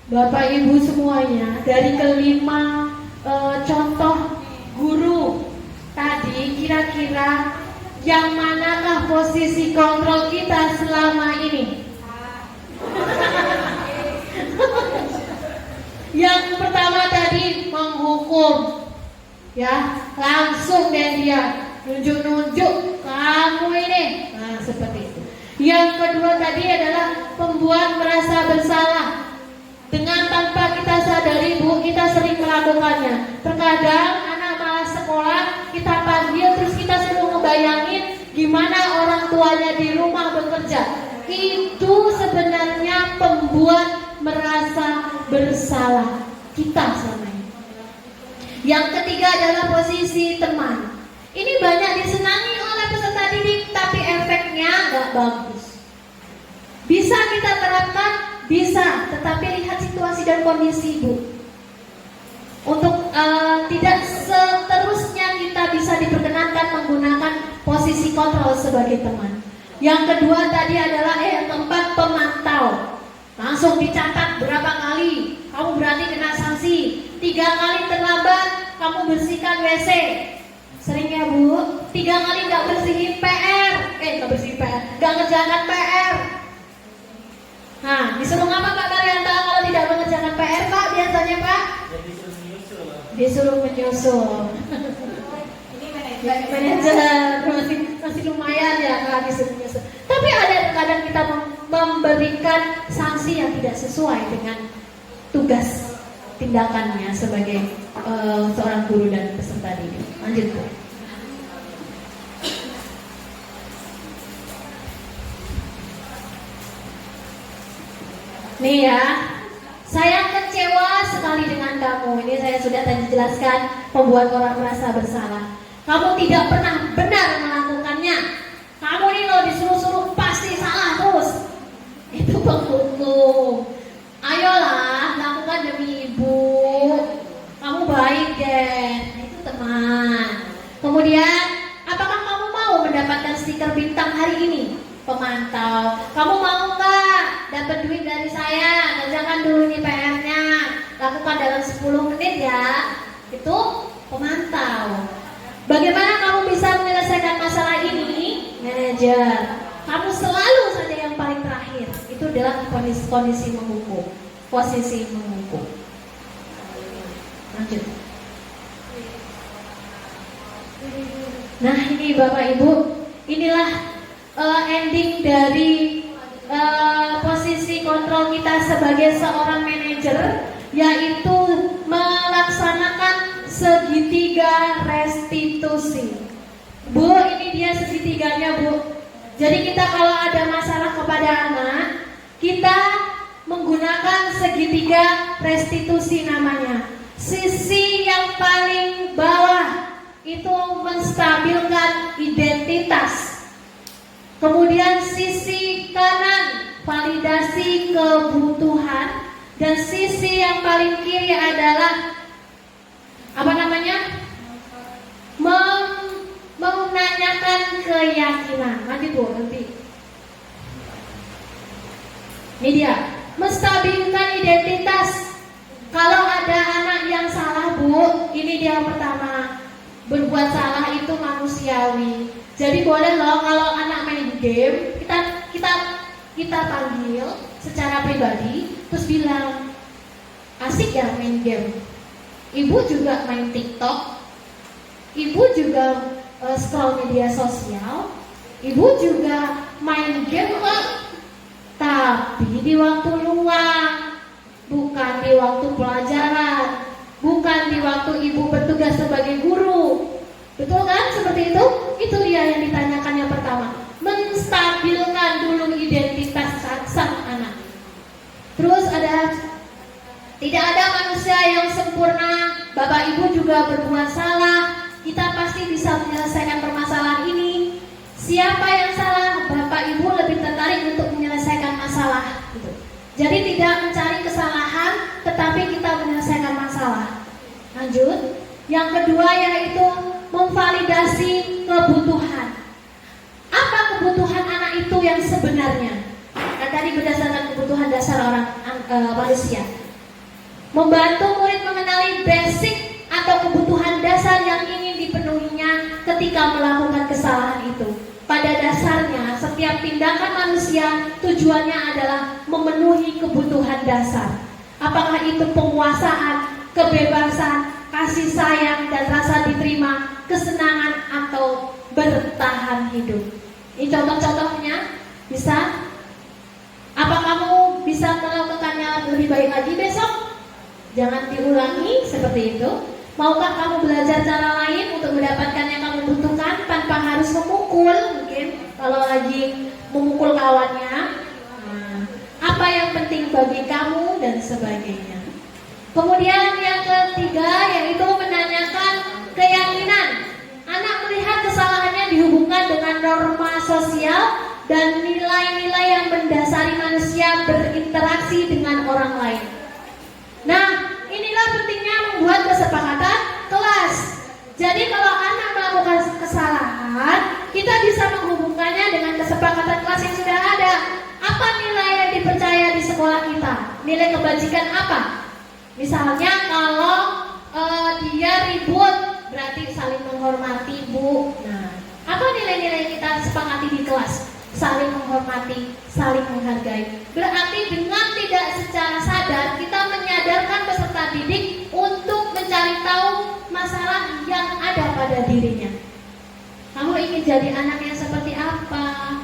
C: Bapak Ibu semuanya, dari kelima contoh guru tadi, kira-kira yang manakah posisi kontrol kita selama ini? Yang pertama tadi menghukum, ya, langsung deh dia nunjuk-nunjuk kamu ini, nah seperti itu. Yang kedua tadi adalah pembuat merasa bersalah. Dengan tanpa kita sadari, Bu, kita sering melakukannya. Terkadang anak malas sekolah, kita panggil terus kita suruh ngebayangin gimana orang tuanya di rumah bekerja. Itu sebenarnya pembuat merasa bersalah kita selama ini. Yang ketiga adalah posisi teman. Ini banyak disenangi oleh peserta didik, tapi efeknya nggak bagus. Bisa kita terapkan? Bisa, tetapi lihat situasi dan kondisi, Bu. Untuk tidak seterusnya kita bisa diperkenankan menggunakan posisi kontrol sebagai teman. Yang kedua tadi adalah tempat pemantau. Langsung dicatat berapa kali kamu berarti kena sanksi. 3 kali terlambat kamu bersihkan WC. Sering ya, Bu? 3 kali nggak bersihin PR. Nggak ngerjakan PR. Nah, disuruh ngapa Pak Karyanto kalau tidak mengerjakan PR, Pak? Biasanya, Pak? Disuruh menyusul. Manajer masih lumayan ya kalau disuruh menyusul. Tapi ada kadang kita memberikan sanksi yang tidak sesuai dengan tugas tindakannya sebagai seorang guru dan peserta didik. Lanjut, Bu. Nih ya, saya kecewa sekali dengan kamu. Ini saya sudah tadi jelaskan, pembuat orang merasa bersalah. Kamu tidak pernah benar melakukannya. Kamu nih kalau disuruh-suruh pasti salah terus. Itu penghukum. Ayolah, lakukan demi ibu. Kamu baik deh. Itu teman. Kemudian, apakah kamu mau mendapatkan stiker bintang hari ini? Pemantau. Kamu mau nggak dapat duit dari saya? Kerjakan dulu nih PR-nya. Lakukan dalam 10 menit ya. Itu pemantau. Bagaimana kamu bisa menyelesaikan masalah ini? Manajer. Kamu selalu saja yang paling terakhir. Itu adalah kondisi menghukum. Posisi menghukum. Lanjut. Nah ini Bapak Ibu, inilah ending dari posisi kontrol kita sebagai seorang manajer, yaitu melaksanakan segitiga restitusi. Bu, ini dia segitiganya, Bu. Jadi kita kalau ada masalah kepada anak, kita menggunakan segitiga restitusi namanya. Sisi yang paling bawah itu menstabilkan identitas. Kemudian sisi kanan validasi kebutuhan, dan sisi yang paling kiri adalah apa namanya? Menanyakan keyakinan. Nanti Bu, nanti. Ini dia, menstabilkan identitas. Kalau ada anak yang salah, Bu, ini dia yang pertama. Berbuat salah itu manusiawi. Jadi boleh loh kalau anak main game, kita panggil secara pribadi, terus bilang, asik ya main game. Ibu juga main TikTok, ibu juga scroll media sosial, ibu juga main game kok. Tapi di waktu luang, bukan di waktu pelajaran, bukan di waktu ibu bertugas sebagai guru. Betul kan? Seperti itu? Itu dia yang ditanyakan yang pertama. Menstabilkan dulu identitas sang anak. Terus tidak ada manusia yang sempurna. Bapak Ibu juga berbuat salah. Kita pasti bisa menyelesaikan permasalahan ini. Siapa yang salah? Bapak Ibu lebih tertarik untuk menyelesaikan masalah. Gitu. Jadi tidak mencari kesalahan, tetapi kita menyelesaikan masalah. Lanjut. Yang kedua yaitu memvalidasi kebutuhan. Apa kebutuhan anak itu yang sebenarnya? Kan tadi berdasarkan kebutuhan dasar orang manusia. Membantu murid mengenali basic atau kebutuhan dasar yang ingin dipenuhinya ketika melakukan kesalahan itu. Pada dasarnya, setiap tindakan manusia tujuannya adalah memenuhi kebutuhan dasar. Apakah itu penguasaan, kebebasan, kasih sayang dan rasa diterima, kesenangan atau bertahan hidup. Ini contoh-contohnya. Bisa? Apa kamu bisa melakukannya lebih baik lagi besok? Jangan diulangi seperti itu. Maukah kamu belajar cara lain untuk mendapatkan yang kamu butuhkan tanpa harus memukul? Mungkin kalau lagi memukul kawannya. Apa yang penting bagi kamu dan sebagainya. Kemudian yang ketiga yaitu menanyakan keyakinan. Anak melihat kesalahannya dihubungkan dengan norma sosial dan nilai-nilai yang mendasari manusia berinteraksi dengan orang lain. Nah, inilah pentingnya membuat kesepakatan kelas. Jadi kalau anak melakukan kesalahan, kita bisa menghubungkannya dengan kesepakatan kelas yang sudah ada. Apa nilai yang dipercaya di sekolah kita? Nilai kebajikan apa? Misalnya kalau dia ribut, berarti saling menghormati, Bu. Nah, apa nilai-nilai yang kita sepakati di kelas? Saling menghormati, saling menghargai. Berarti dengan tidak secara sadar kita menyadarkan peserta didik untuk mencari tahu masalah yang ada pada dirinya. Kamu ingin jadi anak yang seperti apa?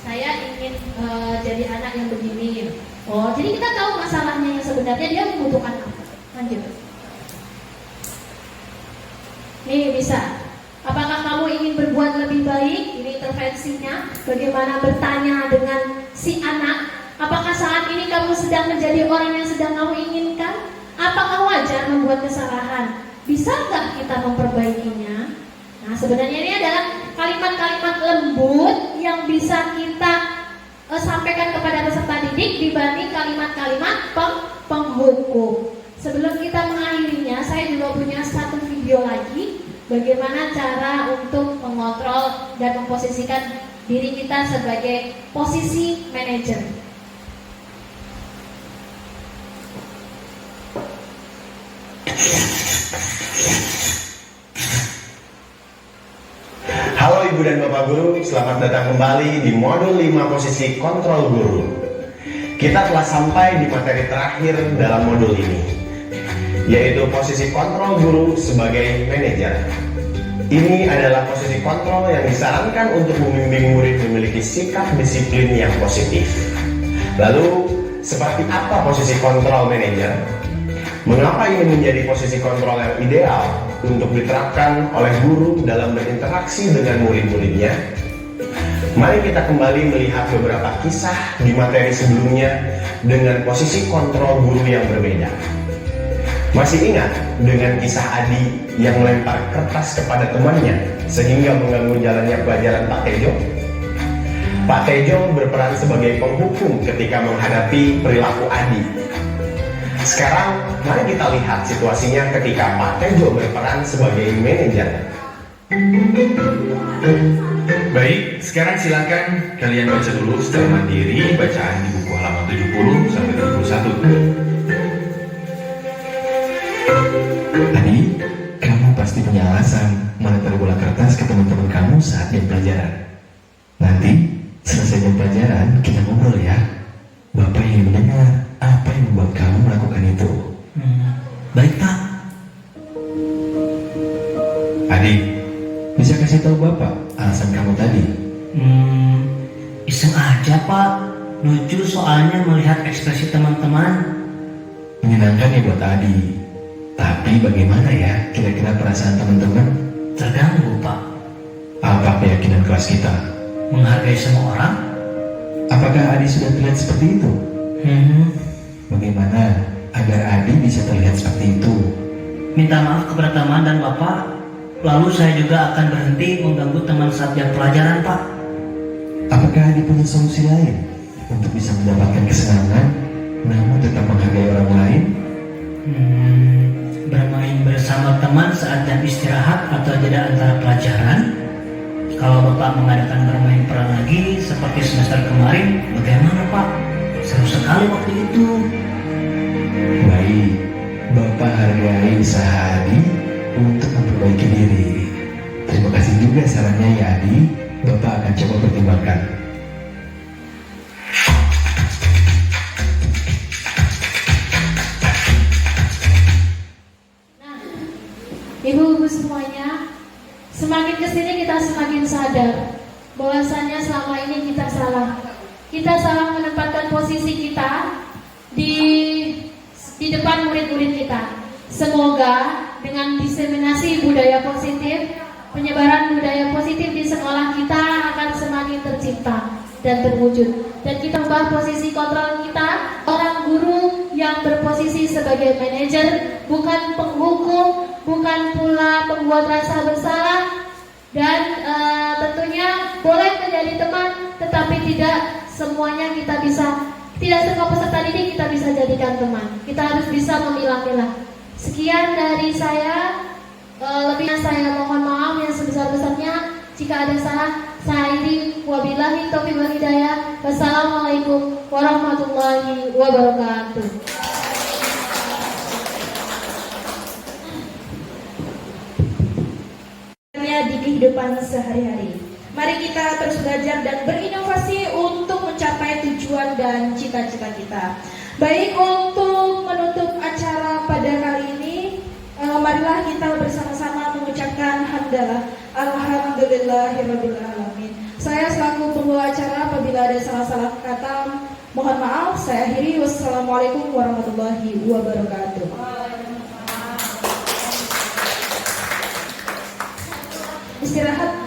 C: Saya ingin jadi anak yang begini. Oh, jadi kita tahu masalahnya yang sebenarnya dia membutuhkan apa. Lanjut. Nih bisa. Apakah kamu ingin berbuat lebih baik? Ini intervensinya. Bagaimana bertanya dengan si anak. Apakah saat ini kamu sedang menjadi orang yang sedang kamu inginkan? Apakah wajar membuat kesalahan? Bisakah kita memperbaikinya? Nah, sebenarnya ini adalah kalimat-kalimat lembut yang bisa kita sampaikan kepada peserta didik dibanding kalimat-kalimat penghukum. Sebelum kita mengakhirinya, saya juga punya satu video lagi bagaimana cara untuk mengontrol dan memposisikan diri kita sebagai posisi manajer.
K: Halo Ibu dan Bapak Guru, selamat datang kembali di modul 5 posisi kontrol guru. Kita telah sampai di materi terakhir dalam modul ini, yaitu posisi kontrol guru sebagai manajer. Ini adalah posisi kontrol yang disarankan untuk membimbing murid memiliki sikap disiplin yang positif. Lalu, seperti apa posisi kontrol manajer? Mengapa ini menjadi posisi kontrol yang ideal untuk diterapkan oleh guru dalam berinteraksi dengan murid-muridnya? Mari kita kembali melihat beberapa kisah di materi sebelumnya dengan posisi kontrol guru yang berbeda. Masih ingat dengan kisah Adi yang melempar kertas kepada temannya sehingga mengganggu jalannya pelajaran Pak Tejo? Pak Tejo berperan sebagai penghukum ketika menghadapi perilaku Adi. Sekarang mari kita lihat situasinya ketika Pak Tejo berperan sebagai manajer.
L: Baik, sekarang silakan kalian baca dulu secara mandiri bacaan di buku halaman 70 sampai 71.
M: Adi, kamu pasti punya alasan melempar bola kertas ke teman-teman kamu saat jam pelajaran. Nanti, selesai jam pelajaran, kita ngobrol ya. Bapak ingin mendengar apa yang membuat kamu melakukan itu.
F: Baik, Pak.
M: Adi, bisa kasih tahu Bapak alasan kamu tadi?
F: Iseng aja, Pak. Lucu soalnya melihat ekspresi teman-teman.
M: Menyenangkan ya buat Adi. Tapi bagaimana ya kira-kira perasaan teman-teman?
F: Terganggu, Pak.
M: Apa keyakinan kelas kita?
F: Menghargai semua orang?
M: Apakah Adi sudah terlihat seperti itu? Bagaimana agar Adi bisa terlihat seperti itu?
F: Minta maaf kepada teman dan Bapak. Lalu saya juga akan berhenti mengganggu teman saat jam pelajaran, Pak.
M: Apakah Adi punya solusi lain untuk bisa mendapatkan kesenangan namun tetap menghargai orang lain?
F: Bermain bersama teman saat jam istirahat atau jeda antara pelajaran. Kalau Bapak mengadakan bermain peran lagi seperti semester kemarin, bagaimana, Pak? Seru sekali waktu itu.
M: Baik, Bapak hargai usaha Adi untuk memperbaiki diri. Terima kasih juga sarannya ya Adi. Bapak akan coba pertimbangkan.
C: Ibu-ibu semuanya, semakin kesini kita semakin sadar bahwasanya selama ini kita salah. Kita salah menempatkan posisi kita di depan murid-murid kita. Semoga dengan diseminasi budaya positif, penyebaran budaya positif di sekolah kita akan semakin tercipta dan terwujud. Dan kita ubah posisi kontrol kita, orang guru yang berposisi sebagai manajer, bukan penghukum, bukan pula pembuat rasa bersalah, dan tentunya boleh menjadi teman, tetapi tidak semuanya kita bisa, tidak semua peserta didik kita bisa jadikan teman. Kita harus bisa memilah-milah. Sekian dari saya, lebihnya saya mohon maaf yang sebesar-besarnya. Jika ada salah, saya akhiri. Wabillahi taufiq wal hidayah. Wassalamualaikum warahmatullahi wabarakatuh.
A: Di kehidupan sehari-hari. Mari kita terus belajar dan berinovasi untuk mencapai tujuan dan cita-cita kita. Baik, untuk menutup acara pada kali ini, marilah kita bersama-sama mengucapkan hamdalah. Alhamdulillahirabbil alamin. Saya selaku pembawa acara, apabila ada salah-salah kata, mohon maaf. Saya akhiri. Wassalamualaikum warahmatullahi wabarakatuh. Istirahat